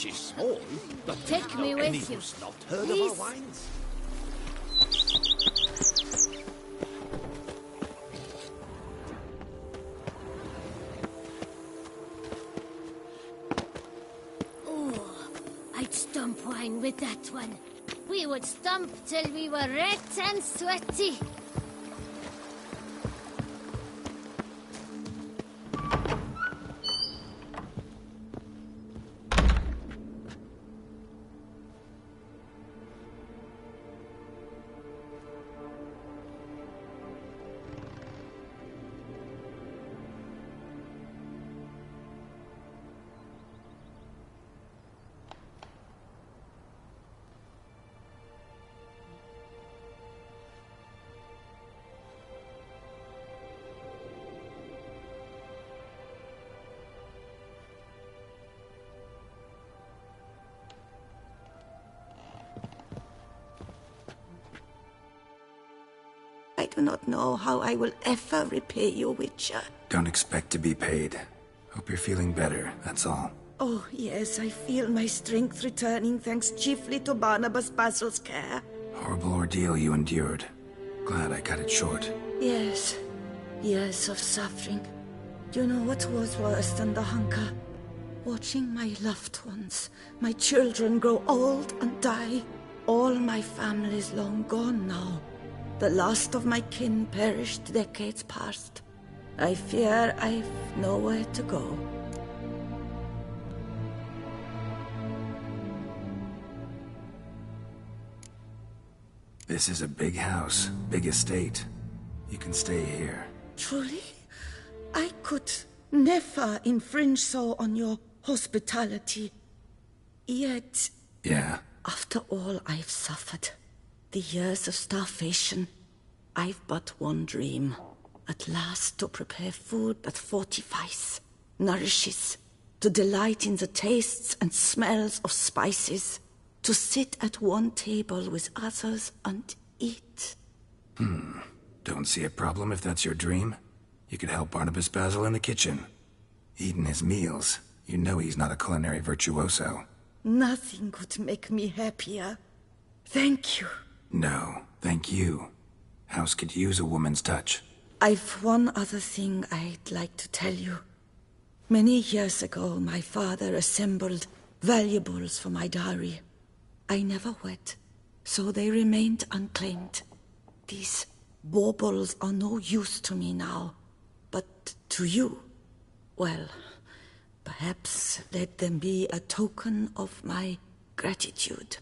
She's small, but Take me with anyone you. who's not heard Please. of our wines. Oh, I'd stomp wine with that one. We would stomp till we were red and sweaty. I do not know how I will ever repay you, Witcher. Don't expect to be paid. Hope you're feeling better, that's all. Oh, yes, I feel my strength returning thanks chiefly to Barnabas Basil's care. Horrible ordeal you endured. Glad I cut it short. Yes, years of suffering. Do you know what was worse than the hunger? Watching my loved ones, my children grow old and die. All my family's long gone now. The last of my kin perished decades past. I fear I've nowhere to go. This is a big house, big estate. You can stay here. Truly? I could never infringe so on your hospitality. Yet, Yeah? after all I've suffered, the years of starvation, I've but one dream. At last to prepare food that fortifies, nourishes, to delight in the tastes and smells of spices, to sit at one table with others and eat. Don't see a problem if that's your dream. You could help Barnabas Basil in the kitchen. Eating his meals. You know he's not a culinary virtuoso. Nothing could make me happier. Thank you. No, thank you. House could use a woman's touch. I've one other thing I'd like to tell you. Many years ago, my father assembled valuables for my dowry. I never wed, so they remained unclaimed. These baubles are no use to me now, but to you, well, perhaps let them be a token of my gratitude.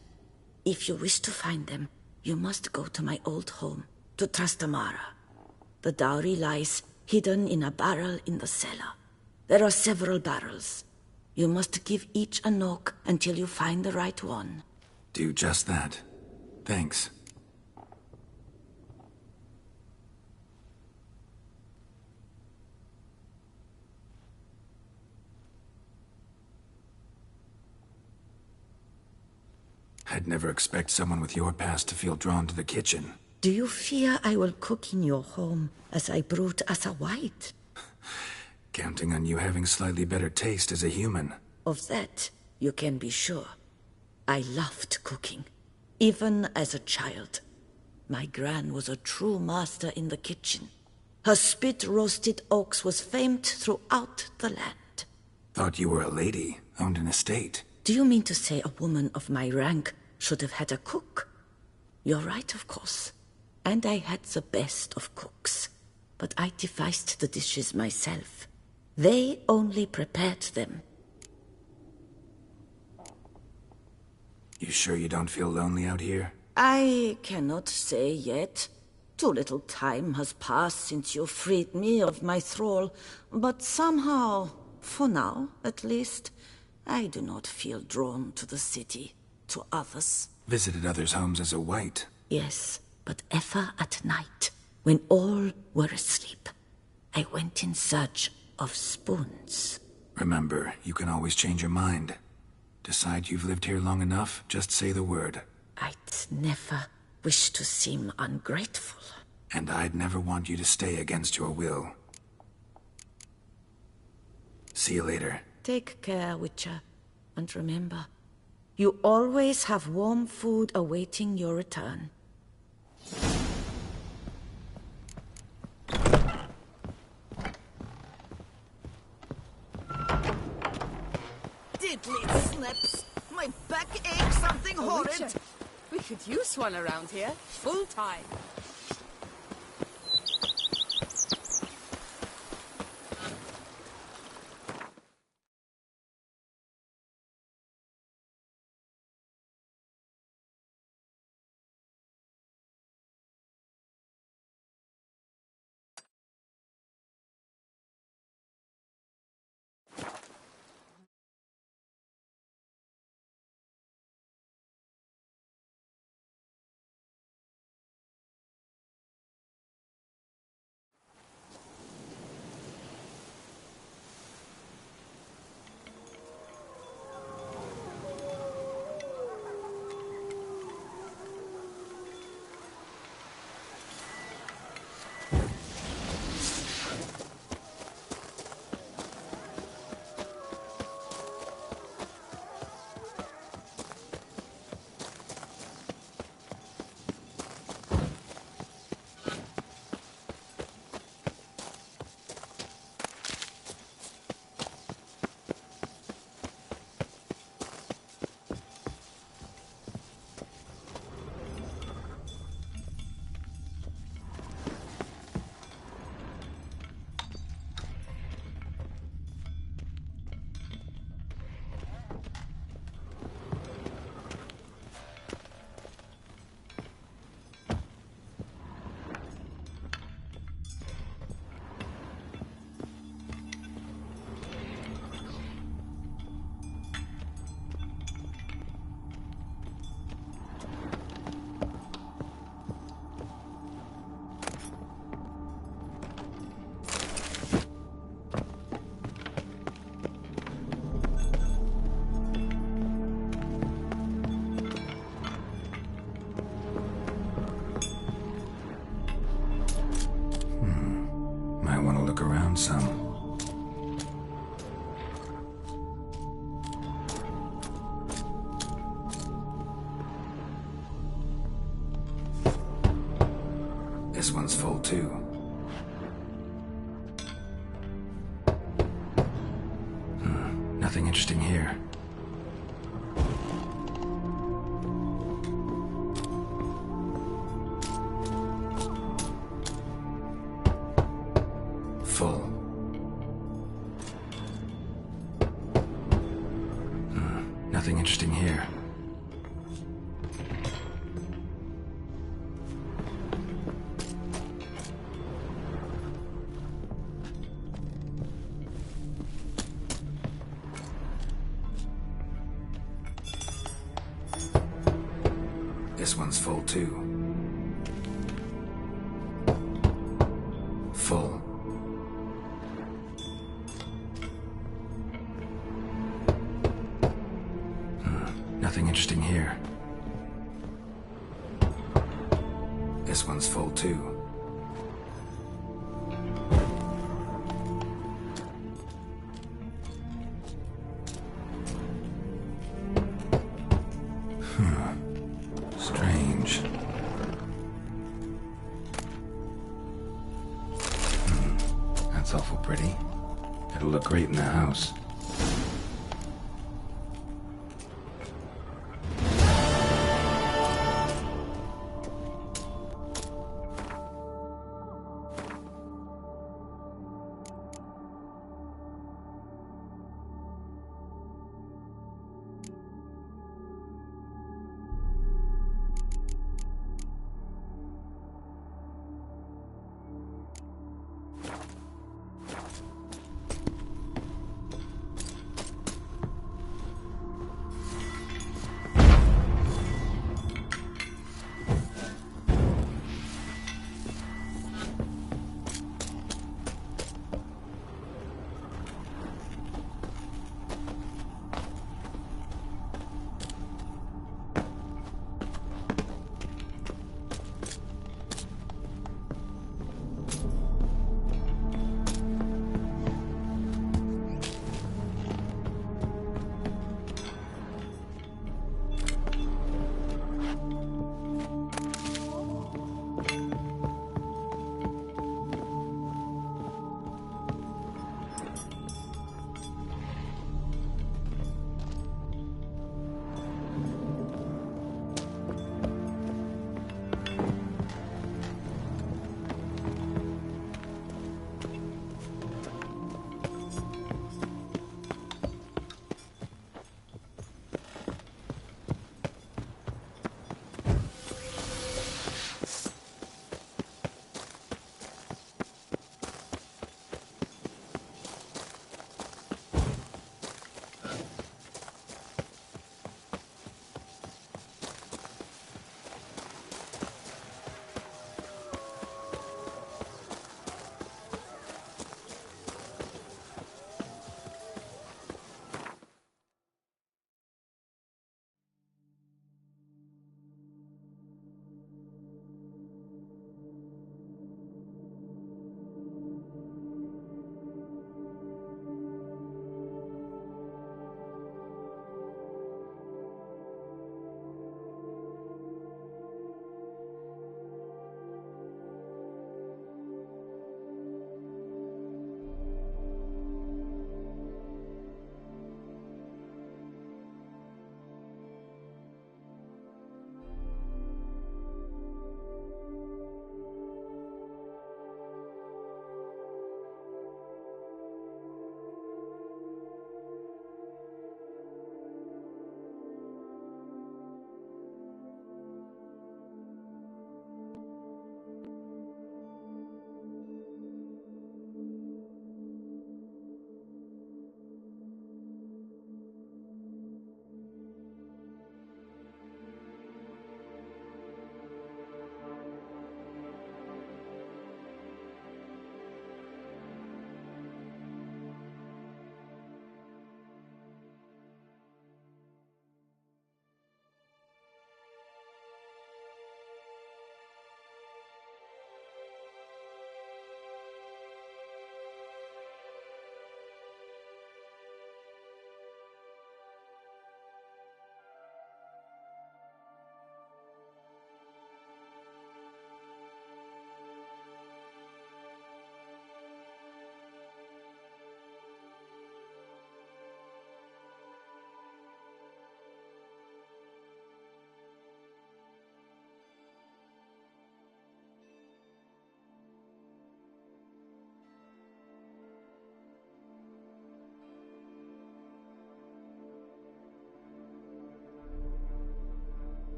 If you wish to find them, you must go to my old home, to Trastamara. The dowry lies hidden in a barrel in the cellar. There are several barrels. You must give each a knock until you find the right one. Do just that. Thanks. I'd never expect someone with your past to feel drawn to the kitchen. Do you fear I will cook in your home as I brewed as a white? Counting on you having slightly better taste as a human. Of that, you can be sure. I loved cooking, even as a child. My gran was a true master in the kitchen. Her spit-roasted oaks was famed throughout the land. Thought you were a lady, owned an estate. Do you mean to say a woman of my rank should have had a cook? You're right, of course. And I had the best of cooks. But I devised the dishes myself. They only prepared them. You sure you don't feel lonely out here? I cannot say yet. Too little time has passed since you freed me of my thrall. But somehow, for now at least, I do not feel drawn to the city, to others. Visited others' homes as a white. Yes, but ever at night, when all were asleep, I went in search of spoons. Remember, you can always change your mind. Decide you've lived here long enough, just say the word. I'd never wish to seem ungrateful. And I'd never want you to stay against your will. See you later. Take care, Witcher. And remember, you always have warm food awaiting your return. Diddly snips! My back aches something horrid! Witcher, we could use one around here, full time. Some. This one's full too. Nothing interesting here. Full. Nothing interesting here. This one's full too. Full. Nothing interesting here. This one's full too. Strange. That's awful pretty. It'll look great in the house.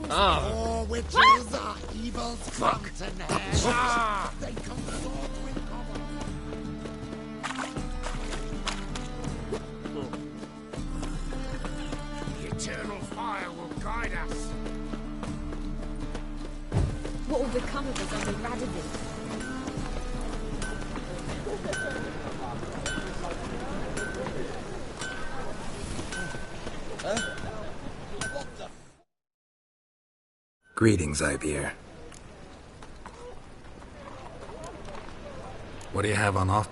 All witches are evil's fountainhead. They consort with cover. The eternal fire will guide us. What will become of us under Radovid? Greetings, Ibeer. What do you have on offer?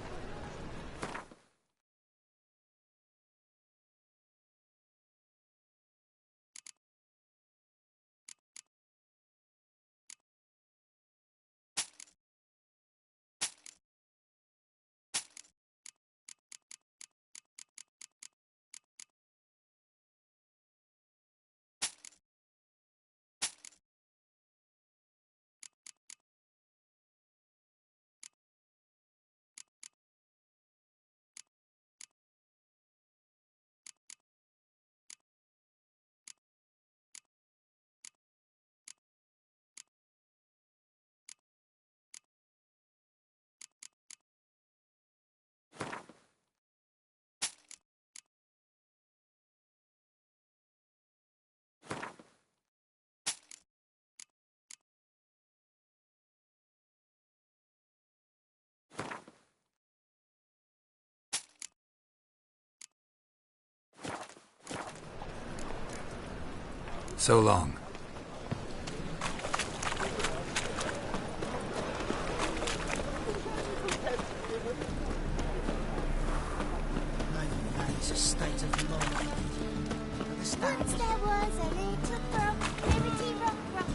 So long. It's a state of mind. Once there was a little frog, liberty rock rock.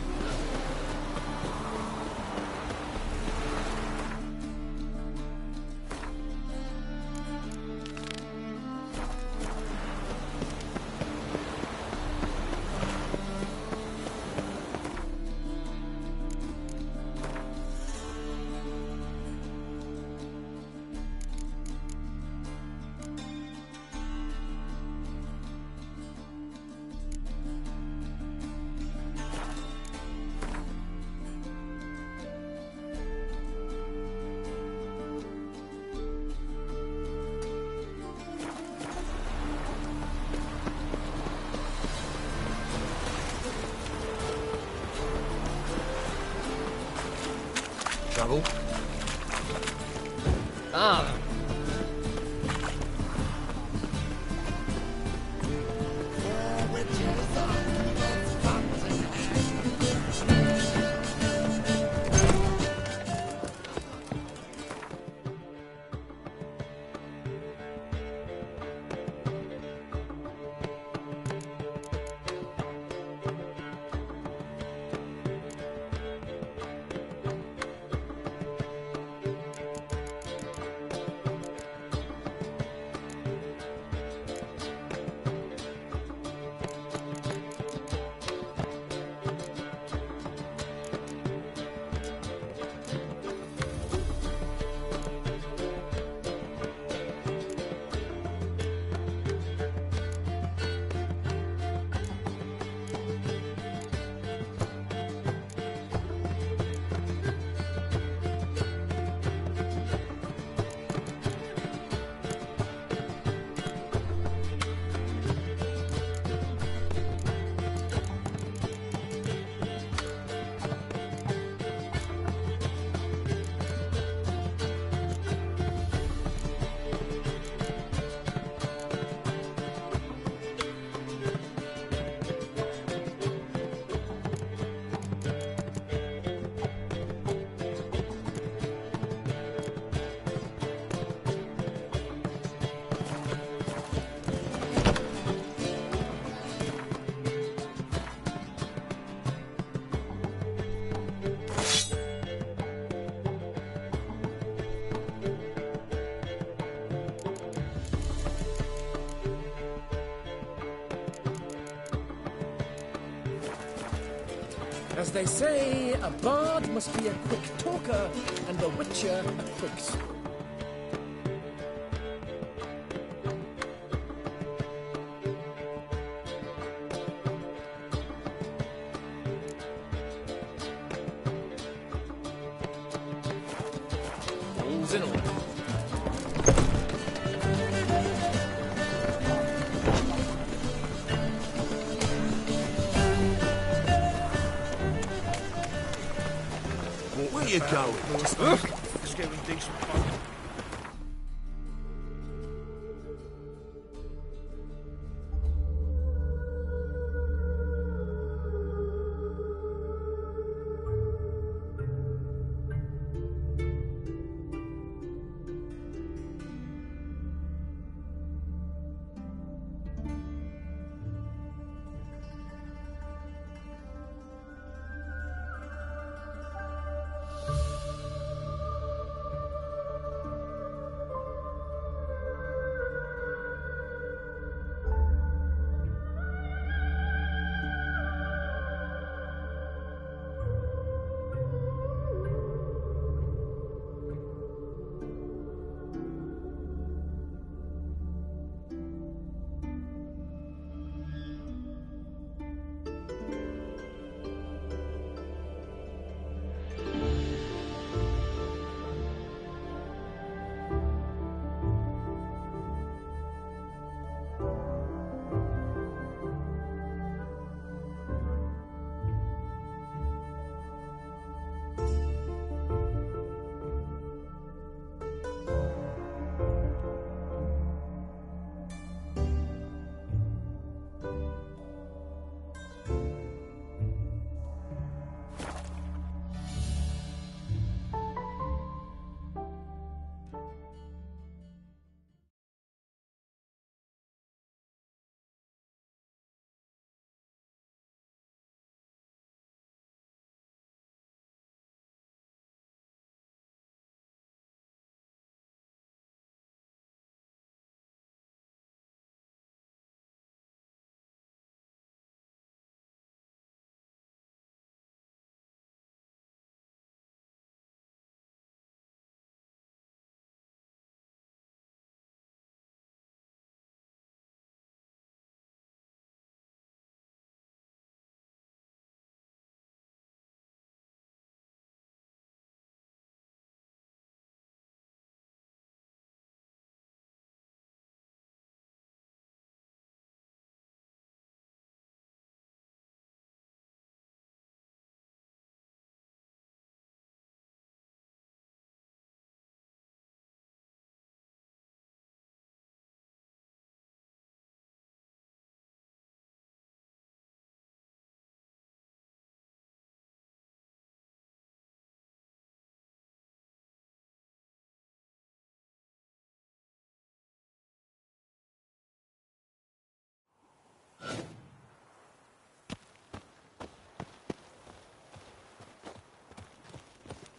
Trouble? Ah. As they say, a bard must be a quick talker, and a witcher a quick sword. All's in order. Where you going? It's getting decent fun.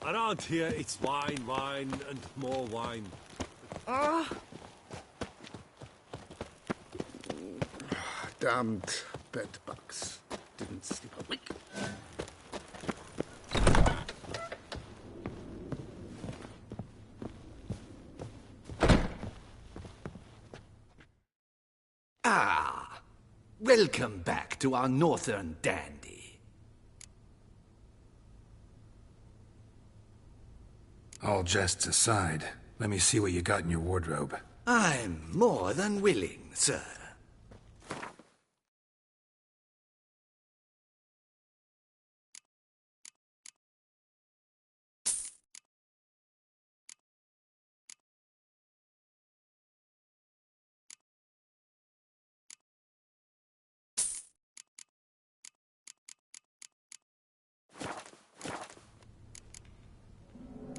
Around here, it's wine, wine, and more wine. Ah! Damned bedbugs. Didn't sleep a wink. Ah! Welcome back to our northern dandy. All jests aside, let me see what you got in your wardrobe. I'm more than willing, sir.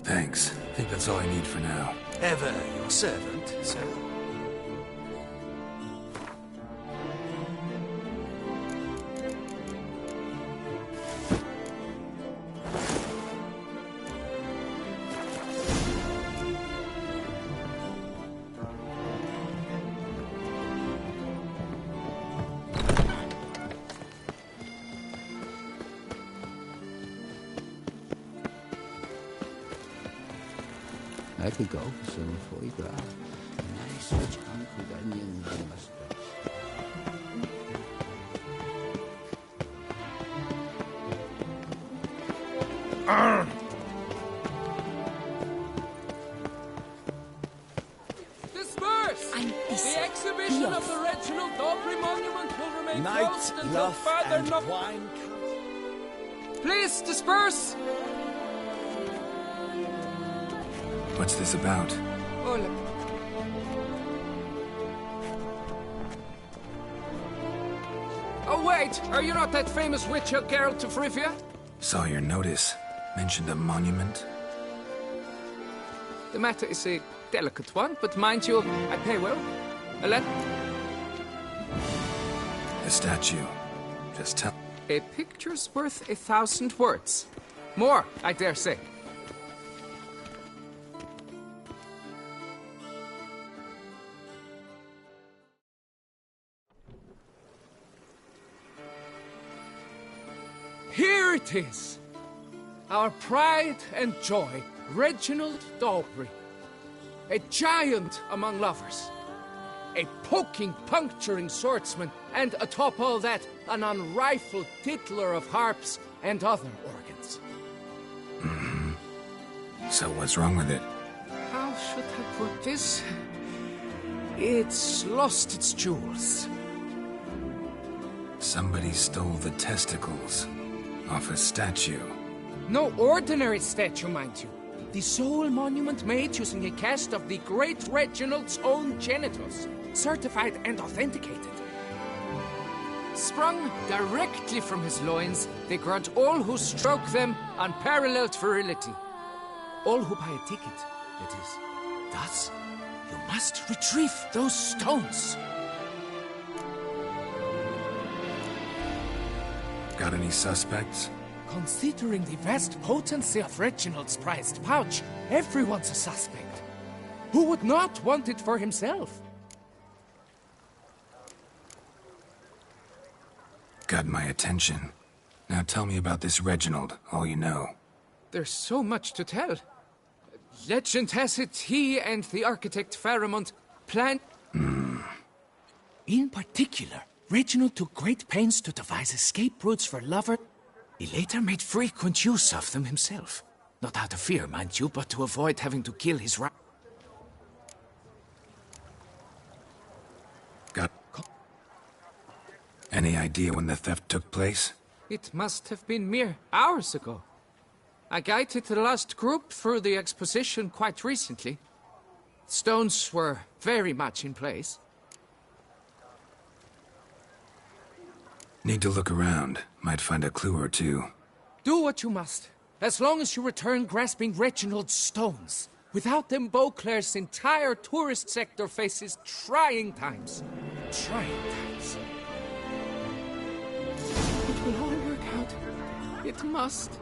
Thanks. I think that's all I need for now. Ever your servant, sir. I could go for some foie gras. Nice rich hunk with onions and mustard. construction of the Reginald Aubrey Monument will remain closed until Love, further and Wine Please disperse! What's this about? Oh, look. Oh, wait! Are you not that famous witch Geralt of Rivia? Saw your notice. Mentioned a monument. The matter is a delicate one, but mind you, I pay well. A statue. Just tell... A picture's worth 1,000 words. More, I dare say. Here it is! Our pride and joy, Reginald Aubrey. A giant among lovers. A poking, puncturing swordsman, and atop all that, an unrifled tittler of harps and other organs. So what's wrong with it? How should I put this? It's lost its jewels. Somebody stole the testicles off a statue. No ordinary statue, mind you. The sole monument made using a cast of the great Reginald's own genitals, certified and authenticated. Sprung directly from his loins, they grant all who stroke them unparalleled virility. All who buy a ticket, that is. Thus, you must retrieve those stones. Got any suspects? Considering the vast potency of Reginald's prized pouch, everyone's a suspect. Who would not want it for himself? Got my attention. Now tell me about this Reginald, all you know. There's so much to tell. Legend has it he and the architect Faramond planned... In particular, Reginald took great pains to devise escape routes for lovers. He later made frequent use of them himself. Not out of fear, mind you, but to avoid having to kill his rival. Got... Any idea when the theft took place? It must have been mere hours ago. I guided the last group through the exposition quite recently. Stones were very much in place. Need to look around. Might find a clue or two. Do what you must, as long as you return grasping Reginald's stones. Without them, Beauclair's entire tourist sector faces trying times. Trying times. It will all work out. It must.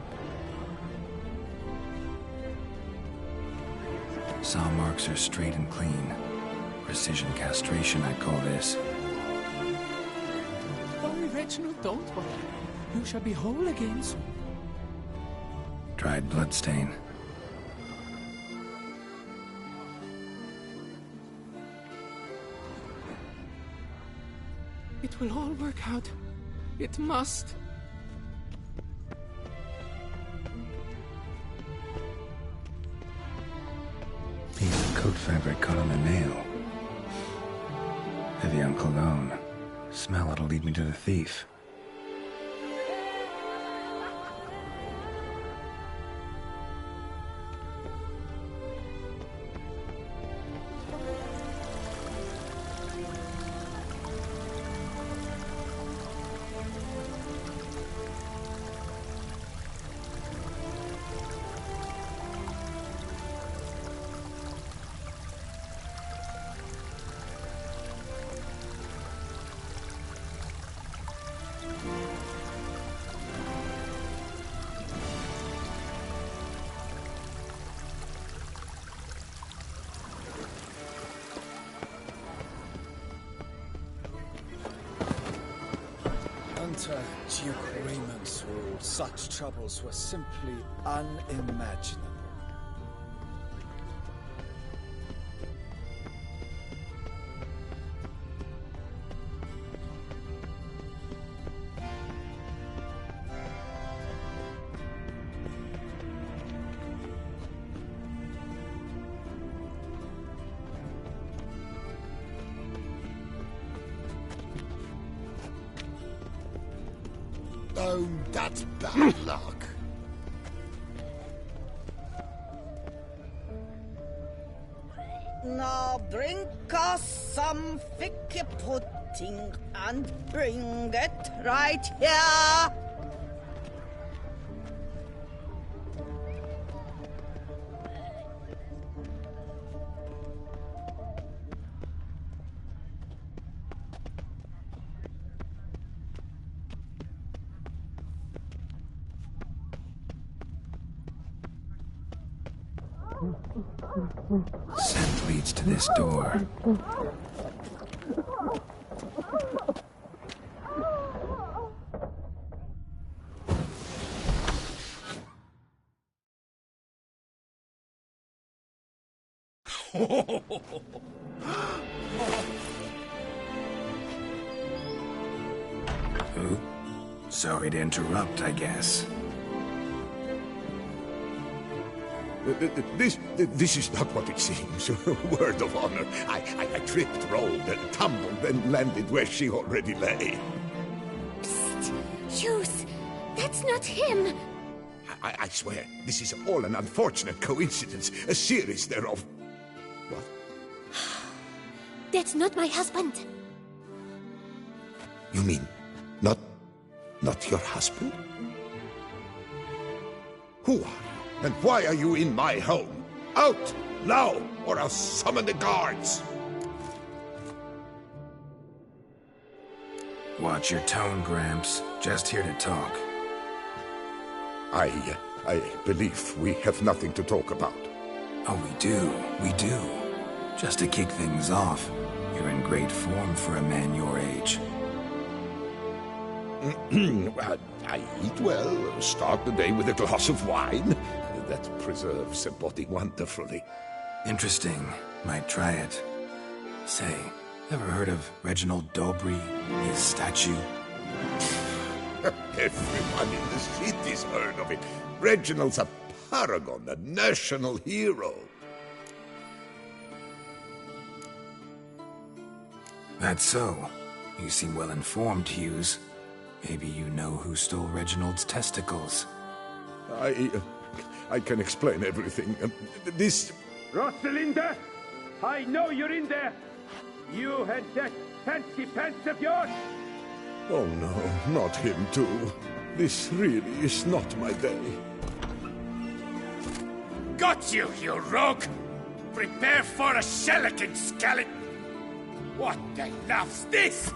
Saw marks are straight and clean. Precision castration, I'd call this. Worry, Reginald, don't worry. You shall be whole again soon. Dried bloodstain. It will all work out. It must. Piece of coat fabric caught on the nail. Vivian cologne. Smell it'll lead me to the thief. Under Duke Raymond's rule, such troubles were simply unimaginable. Oh, that's bad luck. Now bring us some thick pudding and bring it right here. Scent leads to this door. Ooh. Sorry to interrupt, I guess. This is not what it seems. Word of honor. I tripped, rolled, and tumbled, and landed where she already lay. Psst! Shoes! That's not him! I swear, this is all an unfortunate coincidence, a series thereof. What? That's not my husband. You mean, not your husband? Who are you? And why are you in my home? Out! Now! Or I'll summon the guards! Watch your tone, Gramps. Just here to talk. I believe we have nothing to talk about. Oh, we do. Just to kick things off, you're in great form for a man your age. I eat well, start the day with a glass of wine. That preserves a body wonderfully. Interesting. Might try it. Say, ever heard of Reginald Dobry, his statue? Everyone in the city's heard of it. Reginald's a paragon, a national hero. That's so. You seem well informed, Hughes. Maybe you know who stole Reginald's testicles. I can explain everything. This... Rosalinda! I know you're in there! You and that fancy pants of yours! Oh no, not him too. This really is not my day. Got you, you rogue! Prepare for a shellacking, scallop! What the laugh's this?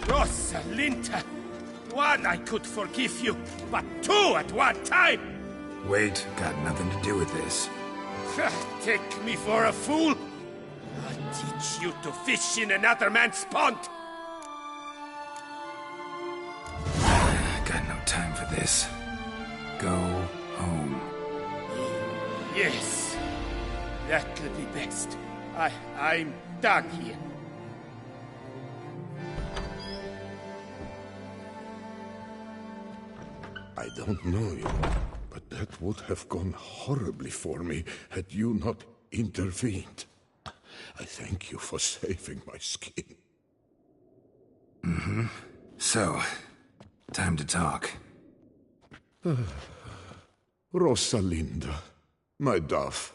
Rosalinda! One, I could forgive you, but two at one time! Wait, got nothing to do with this. Take me for a fool? I'll teach you to fish in another man's pond! Got no time for this. Go home. Yes, that'll be best. I'm done here. I don't know you, but that would have gone horribly for me had you not intervened. I thank you for saving my skin. Mm-hmm. So, time to talk. Rosalinda, my dove,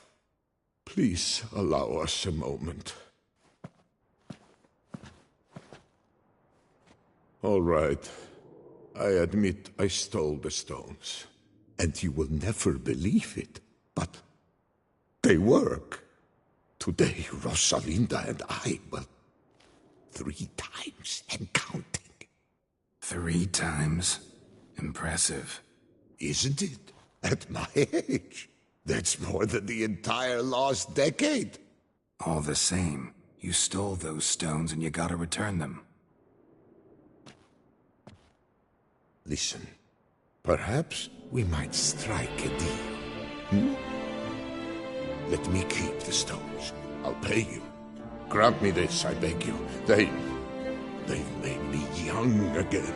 please allow us a moment. All right. I admit I stole the stones. And you will never believe it, but they work. Today, Rosalinda and I, well, 3 times and counting. 3 times? Impressive. Isn't it? At my age. That's more than the entire last decade. All the same, you stole those stones and you gotta return them. Listen, perhaps we might strike a deal. Hmm? Let me keep the stones. I'll pay you. Grant me this, I beg you. They've made me young again.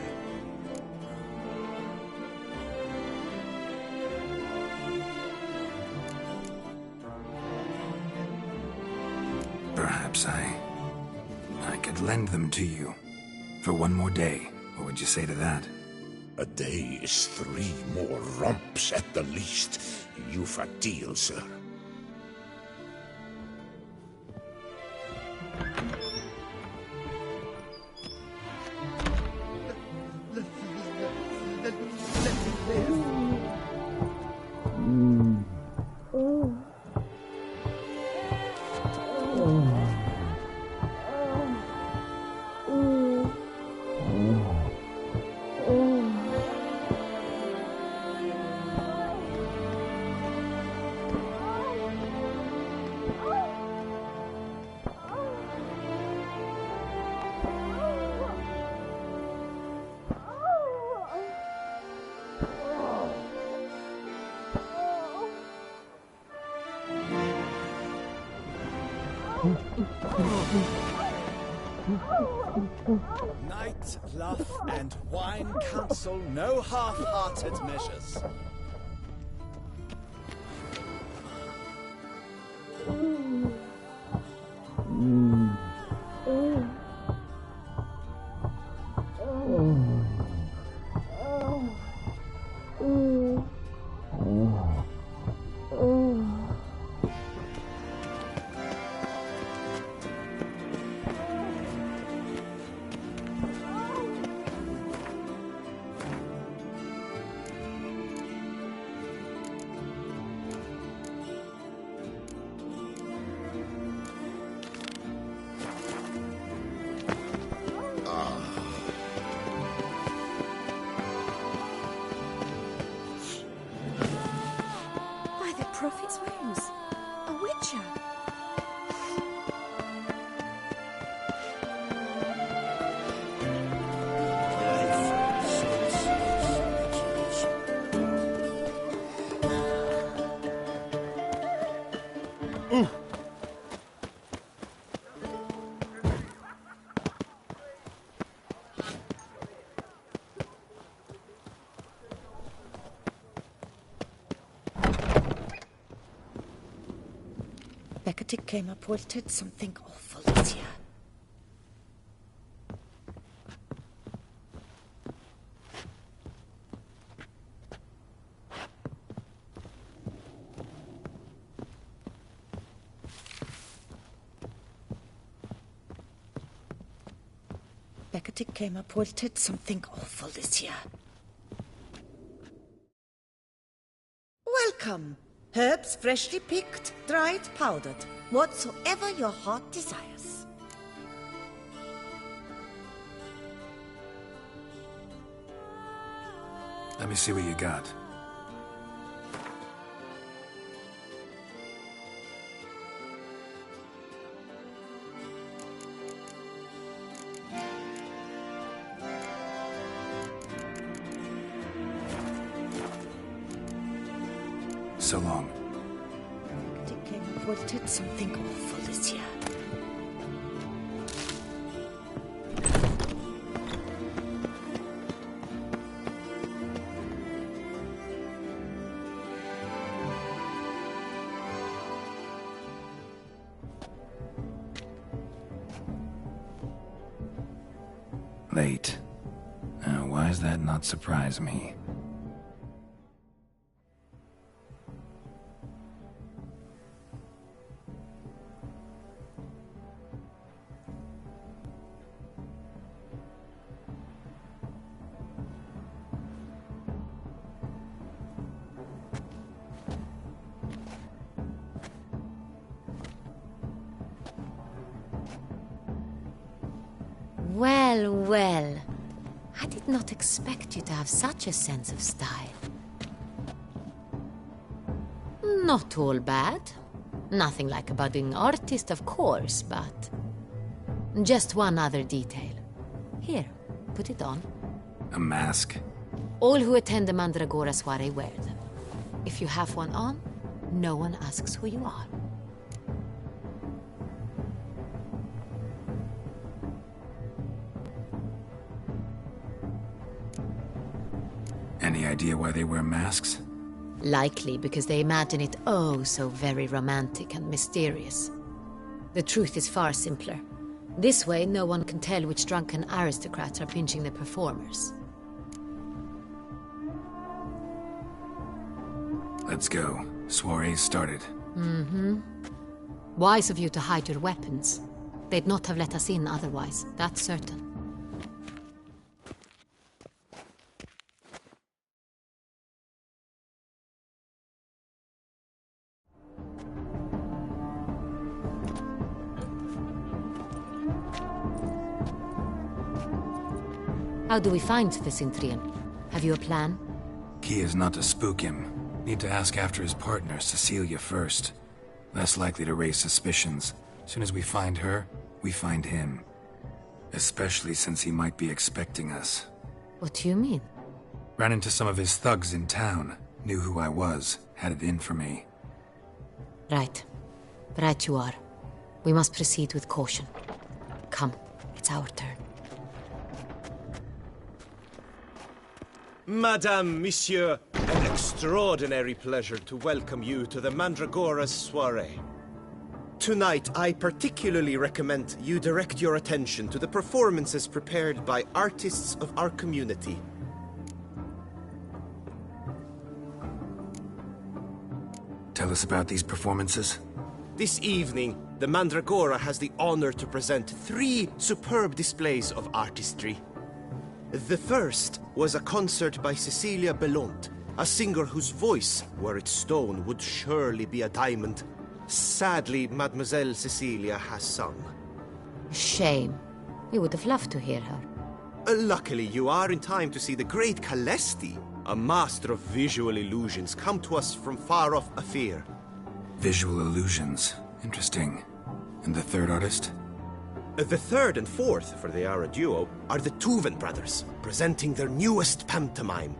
Perhaps I could lend them to you. For one more day. What would you say to that? A day is 3 more romps at the least. You've a deal, sir. Night, luff, and wine counsel no half-hearted measures. Prophet's wings. A witcher. Becketic came up wilted something awful this year. Becketic came up wilted something awful this year. Welcome. Herbs freshly picked, dried, powdered. Whatsoever your heart desires. Let me see what you got. So long. It came up wilted something awful this year. Late. Why does that not surprise me? Well, well. I did not expect you to have such a sense of style. Not all bad. Nothing like a budding artist, of course, but... just one other detail. Here, put it on. A mask? All who attend the Mandragora soiree wear them. If you have one on, no one asks who you are. Any idea why they wear masks? Likely because they imagine it oh so very romantic and mysterious. The truth is far simpler. This way, no one can tell which drunken aristocrats are pinching the performers. Let's go. Soiree's started. Mm-hmm. Wise of you to hide your weapons. They'd not have let us in otherwise, that's certain. How do we find the Cintrian? Have you a plan? Key is not to spook him. Need to ask after his partner, Cecilia, first. Less likely to raise suspicions. Soon as we find her, we find him. Especially since he might be expecting us. What do you mean? Ran into some of his thugs in town. Knew who I was. Had it in for me. Right. Right you are. We must proceed with caution. Come, it's our turn. Madame, Monsieur, an extraordinary pleasure to welcome you to the Mandragora's soiree. Tonight, I particularly recommend you direct your attention to the performances prepared by artists of our community. Tell us about these performances. This evening, the Mandragora has the honor to present 3 superb displays of artistry. The first was a concert by Cecilia Belont, a singer whose voice, were it stone, would surely be a diamond. Sadly, Mademoiselle Cecilia has sung. Shame. We would have loved to hear her. Luckily, you are in time to see the great Calesti, a master of visual illusions, come to us from far off Afir. Visual illusions. Interesting. And the third artist? The third and fourth, for they are a duo, are the Tuven brothers, presenting their newest pantomime.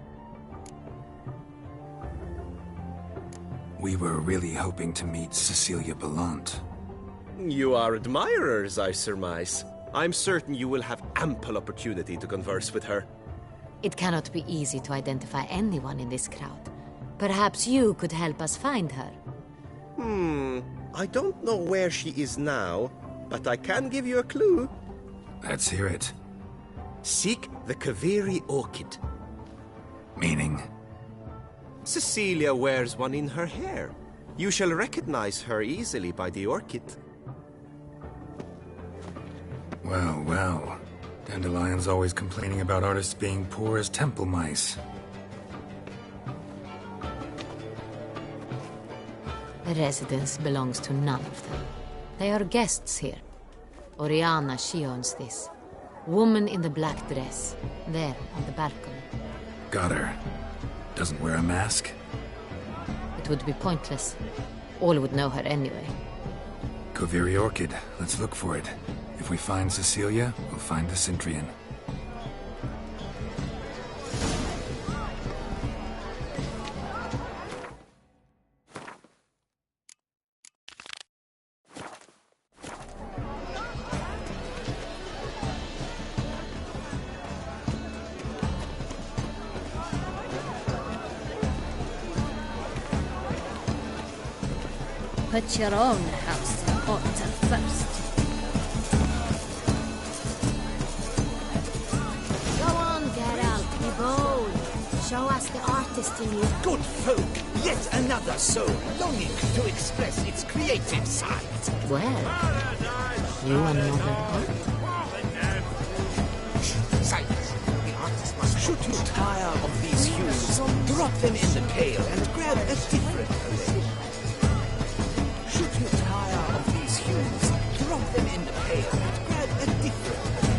We were really hoping to meet Cecilia Belont. You are admirers, I surmise. I'm certain you will have ample opportunity to converse with her. It cannot be easy to identify anyone in this crowd. Perhaps you could help us find her. I don't know where she is now, but I can give you a clue. Let's hear it. Seek the Kaveri orchid. Meaning? Cecilia wears one in her hair. You shall recognize her easily by the orchid. Well, well. Dandelion's always complaining about artists being poor as temple mice. The residence belongs to none of them. They are guests here. Orianna, she owns this. Woman in the black dress. There, on the balcony. Got her. Doesn't wear a mask? It would be pointless. All would know her anyway. Kaveri Orchid. Let's look for it. If we find Cecilia, we'll find the Cintrian. Put your own house in order first. Go on, Geralt, be bold. Show us the artist in you. Good folk, yet another soul longing to express its creative side. Well, you are another art. Silence. The artist must. Should you tire of these hues, drop them in the pail and grab a different array. Should you tire of these hues, drop them in the pail and grab a different array.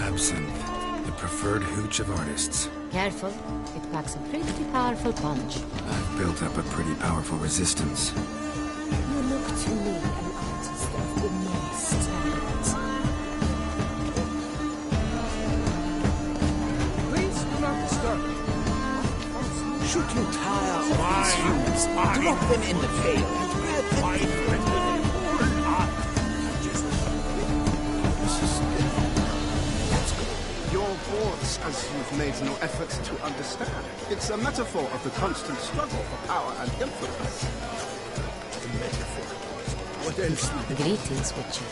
Absinthe, the preferred hooch of artists. Careful, it packs a pretty powerful punch. I've built up a pretty powerful resistance. You look to me an artist of immense talent. Please do not disturb me. Should you tire of these hues, drop them in the pail and grab a different array. Your board effort to understand. It's a metaphor of the constant struggle for power and influence. A metaphor. What else? Greetings, Witcher.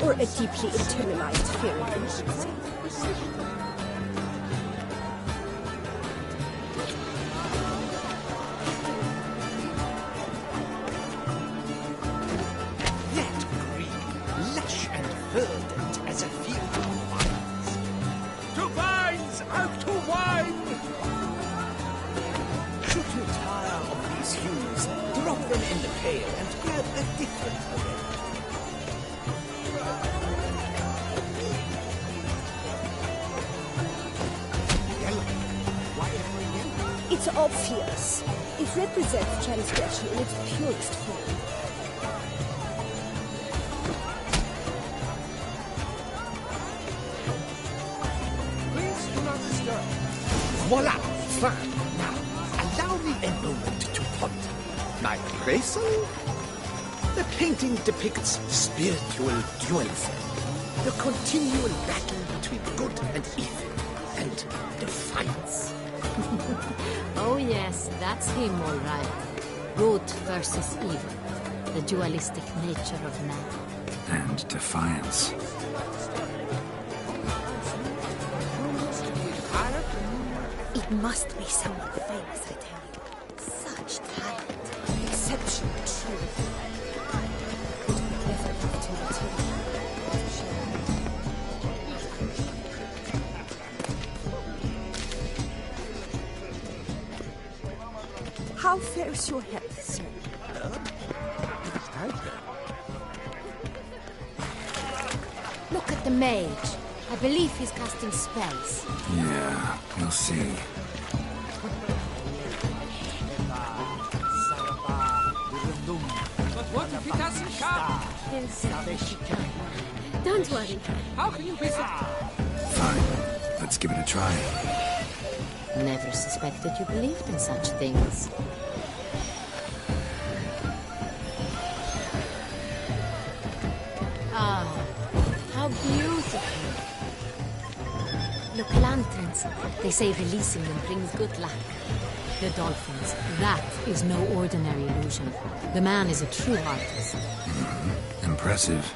Or a deeply internalized fear of intimacy. That green, lush and verdant as a field of vines. To vines! Out to wine! Should you tire of these hues, drop them in the pail and grab a different array. It's obvious. It represents transgression in its purest form. Please do not disturb. Voila! Fine. Now, allow me a moment to ponder. My appraisal? The painting depicts spiritual dualism. The continual battle between good and evil. And defiance. Oh yes, that's him all right. Good versus evil. The dualistic nature of man. And defiance. It must be someone famous, I tell you. Such talent. Exceptional truth. Would be ever left to material. How fares your health, sir? Look at the mage. I believe he's casting spells. Yeah, we'll see. But what if he doesn't come? Don't worry. How can you be so... Fine. Let's give it a try. Never suspected you believed in such things. Ah, how beautiful. Look, lanterns. They say releasing them brings good luck. The dolphins. That is no ordinary illusion. The man is a true artist. Impressive.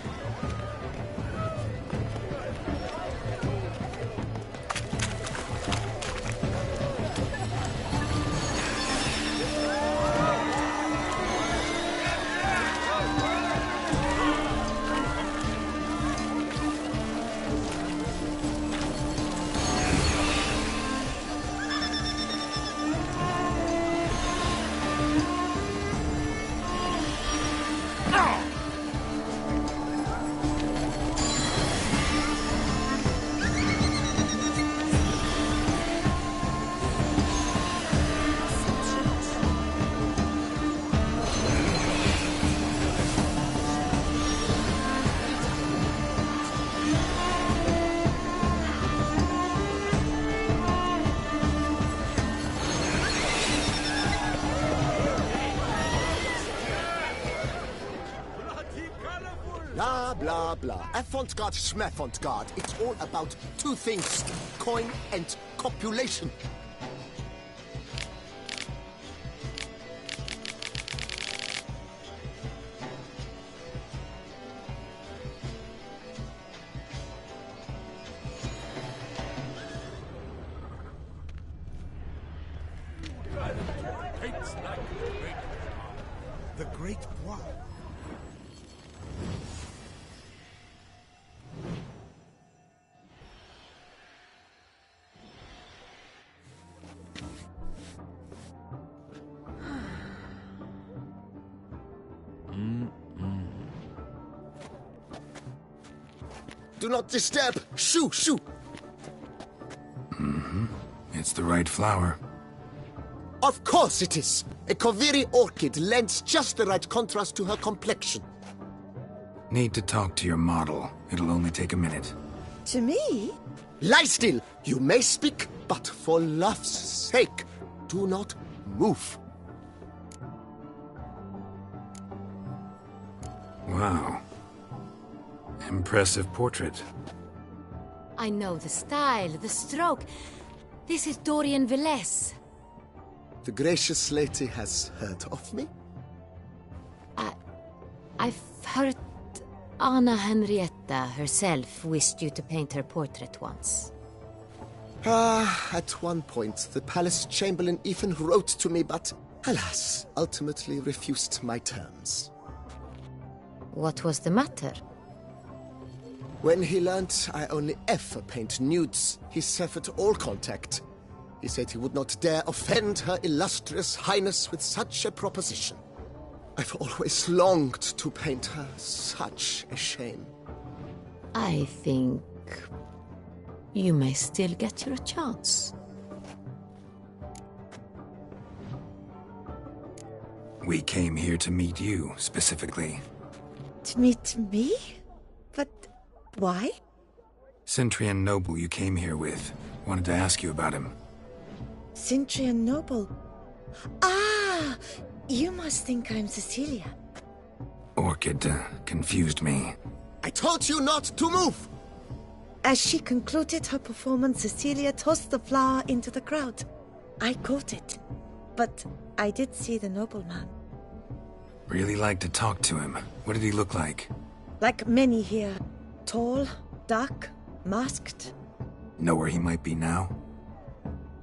Blah, blah, blah. Avant-garde, schmavant-garde. It's all about two things. Coin and copulation. The Great Bois. Do not disturb! Shoo! Shoo! Mm-hmm. It's the right flower. Of course it is! A Koviri orchid lends just the right contrast to her complexion. Need to talk to your model. It'll only take a minute. To me? Lie still! You may speak, but for love's sake, do not move. Wow. Impressive portrait. I know the style, the stroke. This is Dorian Velez. The gracious lady has heard of me? I've heard Anna Henrietta herself wished you to paint her portrait once. At one point, the palace chamberlain even wrote to me, but, alas, ultimately refused my terms. What was the matter? When he learned I only ever paint nudes, he severed all contact. He said he would not dare offend her illustrious highness with such a proposition. I've always longed to paint her. Such a shame. I think you may still get your chance. We came here to meet you, specifically. To meet me? But why? Centrian noble you came here with. Wanted to ask you about him. Centrian noble? Ah! You must think I'm Cecilia. Orchid confused me. I told you not to move! As she concluded her performance, Cecilia tossed the flower into the crowd. I caught it, but I did see the nobleman. Really like to talk to him. What did he look like? Like many here. Tall, dark, masked. Know where he might be now?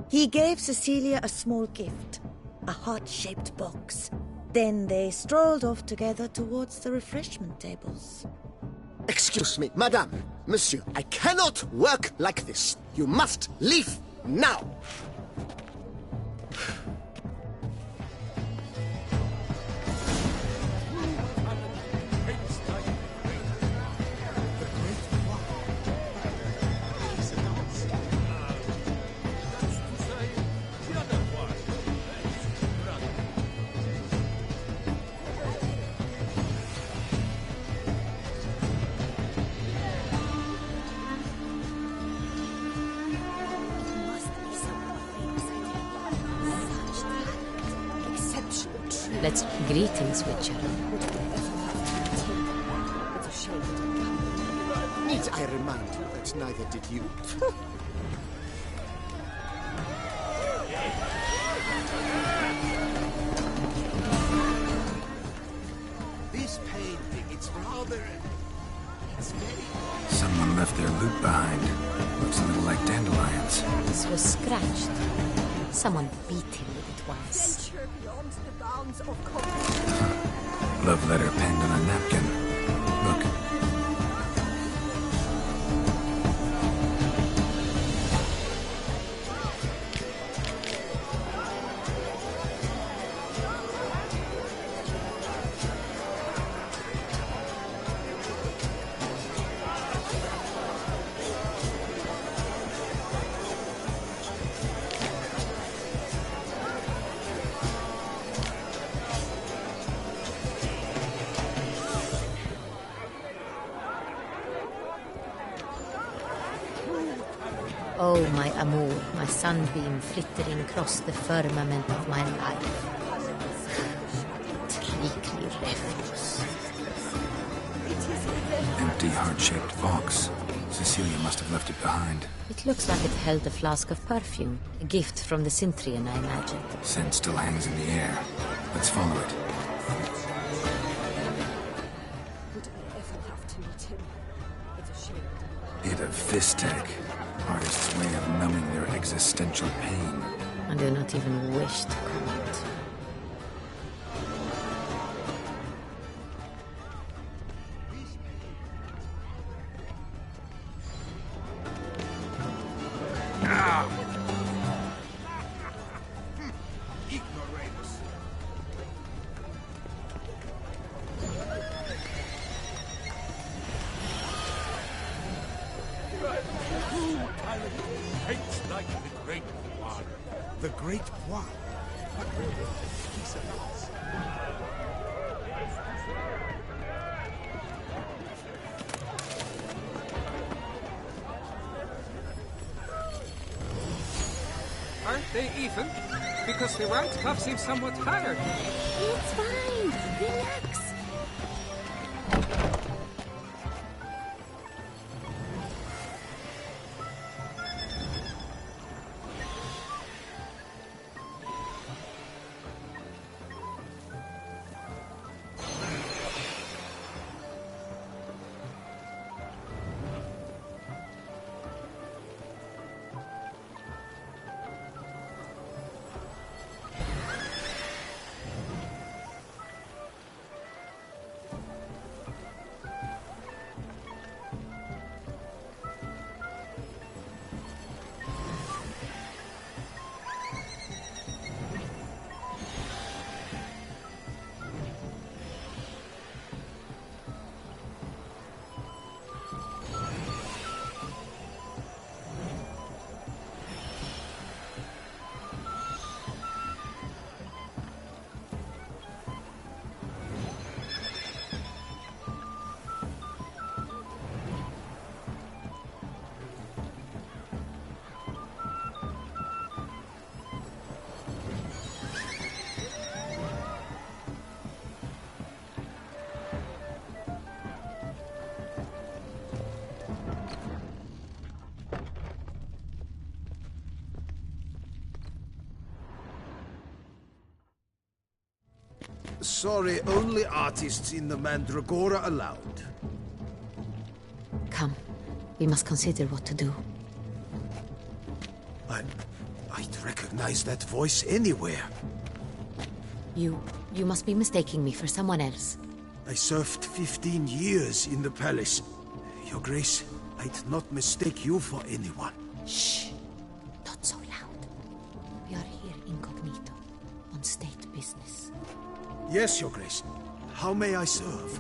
He gave Cecilia a small gift, a heart-shaped box. Then they strolled off together towards the refreshment tables. Excuse me, madame, monsieur, I cannot work like this. You must leave now. Let's greetings, Witcher. Need I remind you that neither did you? This painting, it's rather... It's very... Someone left their loot behind. Looks a little like dandelions. This was scratched. Someone beat him with it once. Love letter penned on a napkin. Look. Oh, my amour, my sunbeam flittering across the firmament of my life. Treacly refuse. Empty, heart-shaped box. Cecilia must have left it behind. It looks like it held a flask of perfume. A gift from the Cintrian, I imagine. Scent still hangs in the air. Let's follow it. Would I ever have to meet him? It's a shame. It a fistek. Artist's way of numbing their existential pain. I do not even wish to comment. The Great One. What order he supports. Aren't they even? Because the white cup seems somewhat tired. It's fine. Relax. Sorry, only artists in the Mandragora allowed. Come. We must consider what to do. I'd recognize that voice anywhere. You must be mistaking me for someone else. I served 15 years in the palace. Your Grace, I'd not mistake you for anyone. Shh. Not so loud. We are here incognito, on state business. Yes, Your Grace. How may I serve?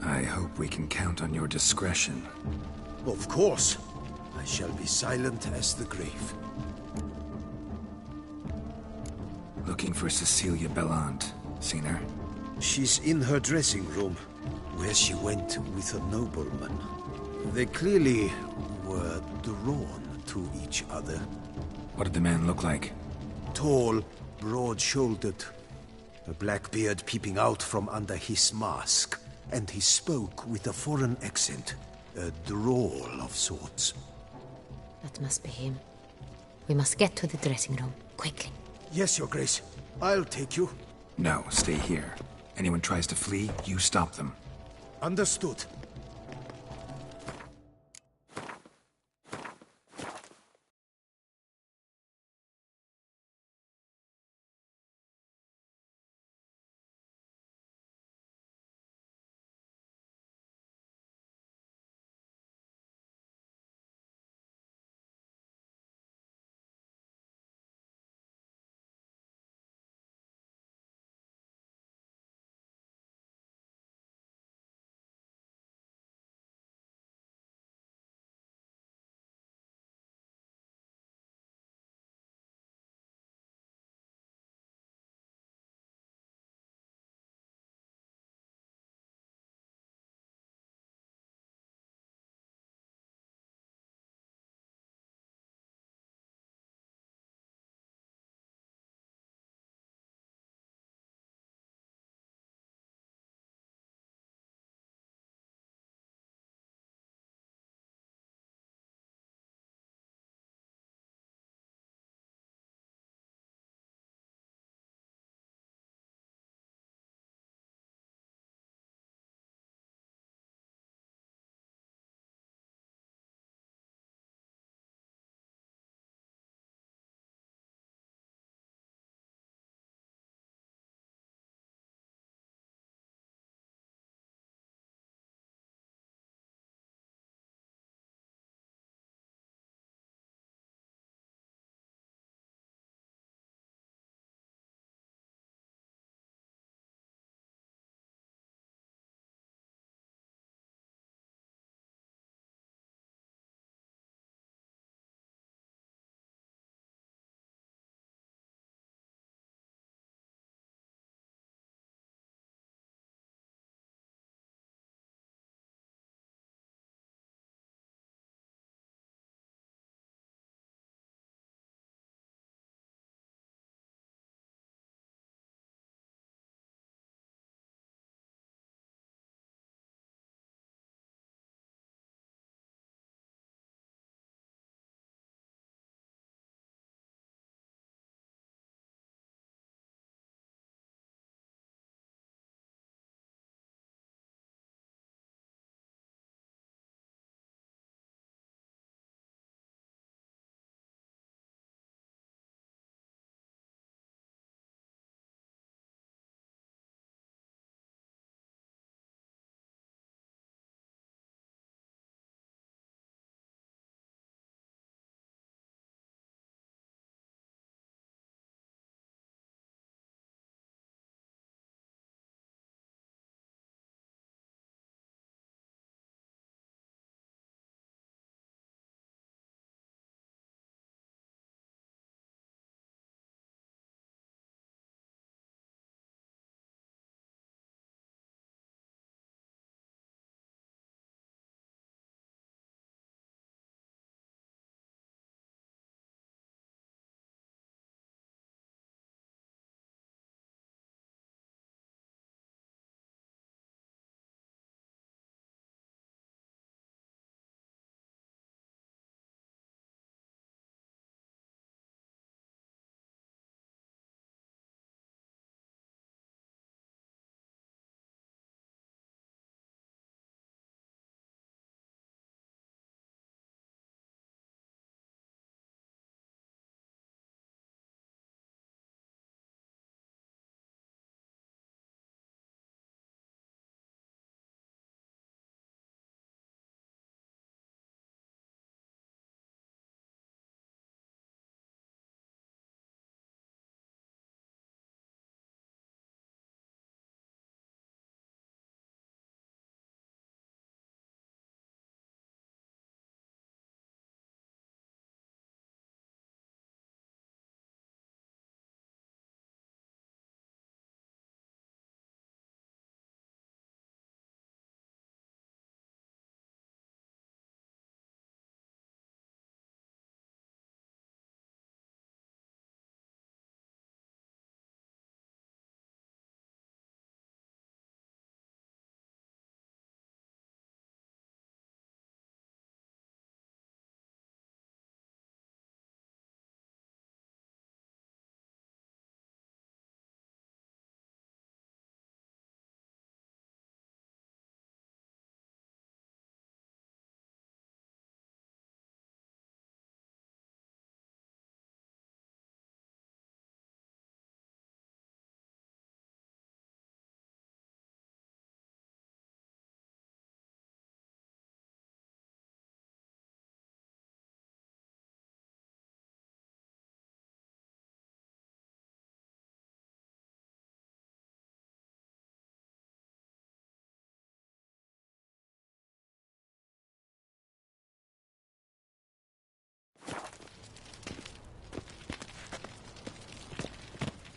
I hope we can count on your discretion. Of course. I shall be silent as the grave. Looking for Cecilia Bellant. Seen her? She's in her dressing room, where she went with a nobleman. They clearly were drawn to each other. What did the man look like? Tall, broad-shouldered, a black beard peeping out from under his mask, and he spoke with a foreign accent, a drawl of sorts. That must be him. We must get to the dressing room, quickly. Yes, Your Grace. I'll take you. No, stay here. Anyone tries to flee, you stop them. Understood.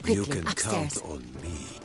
Quickly, You can upstairs. count on me.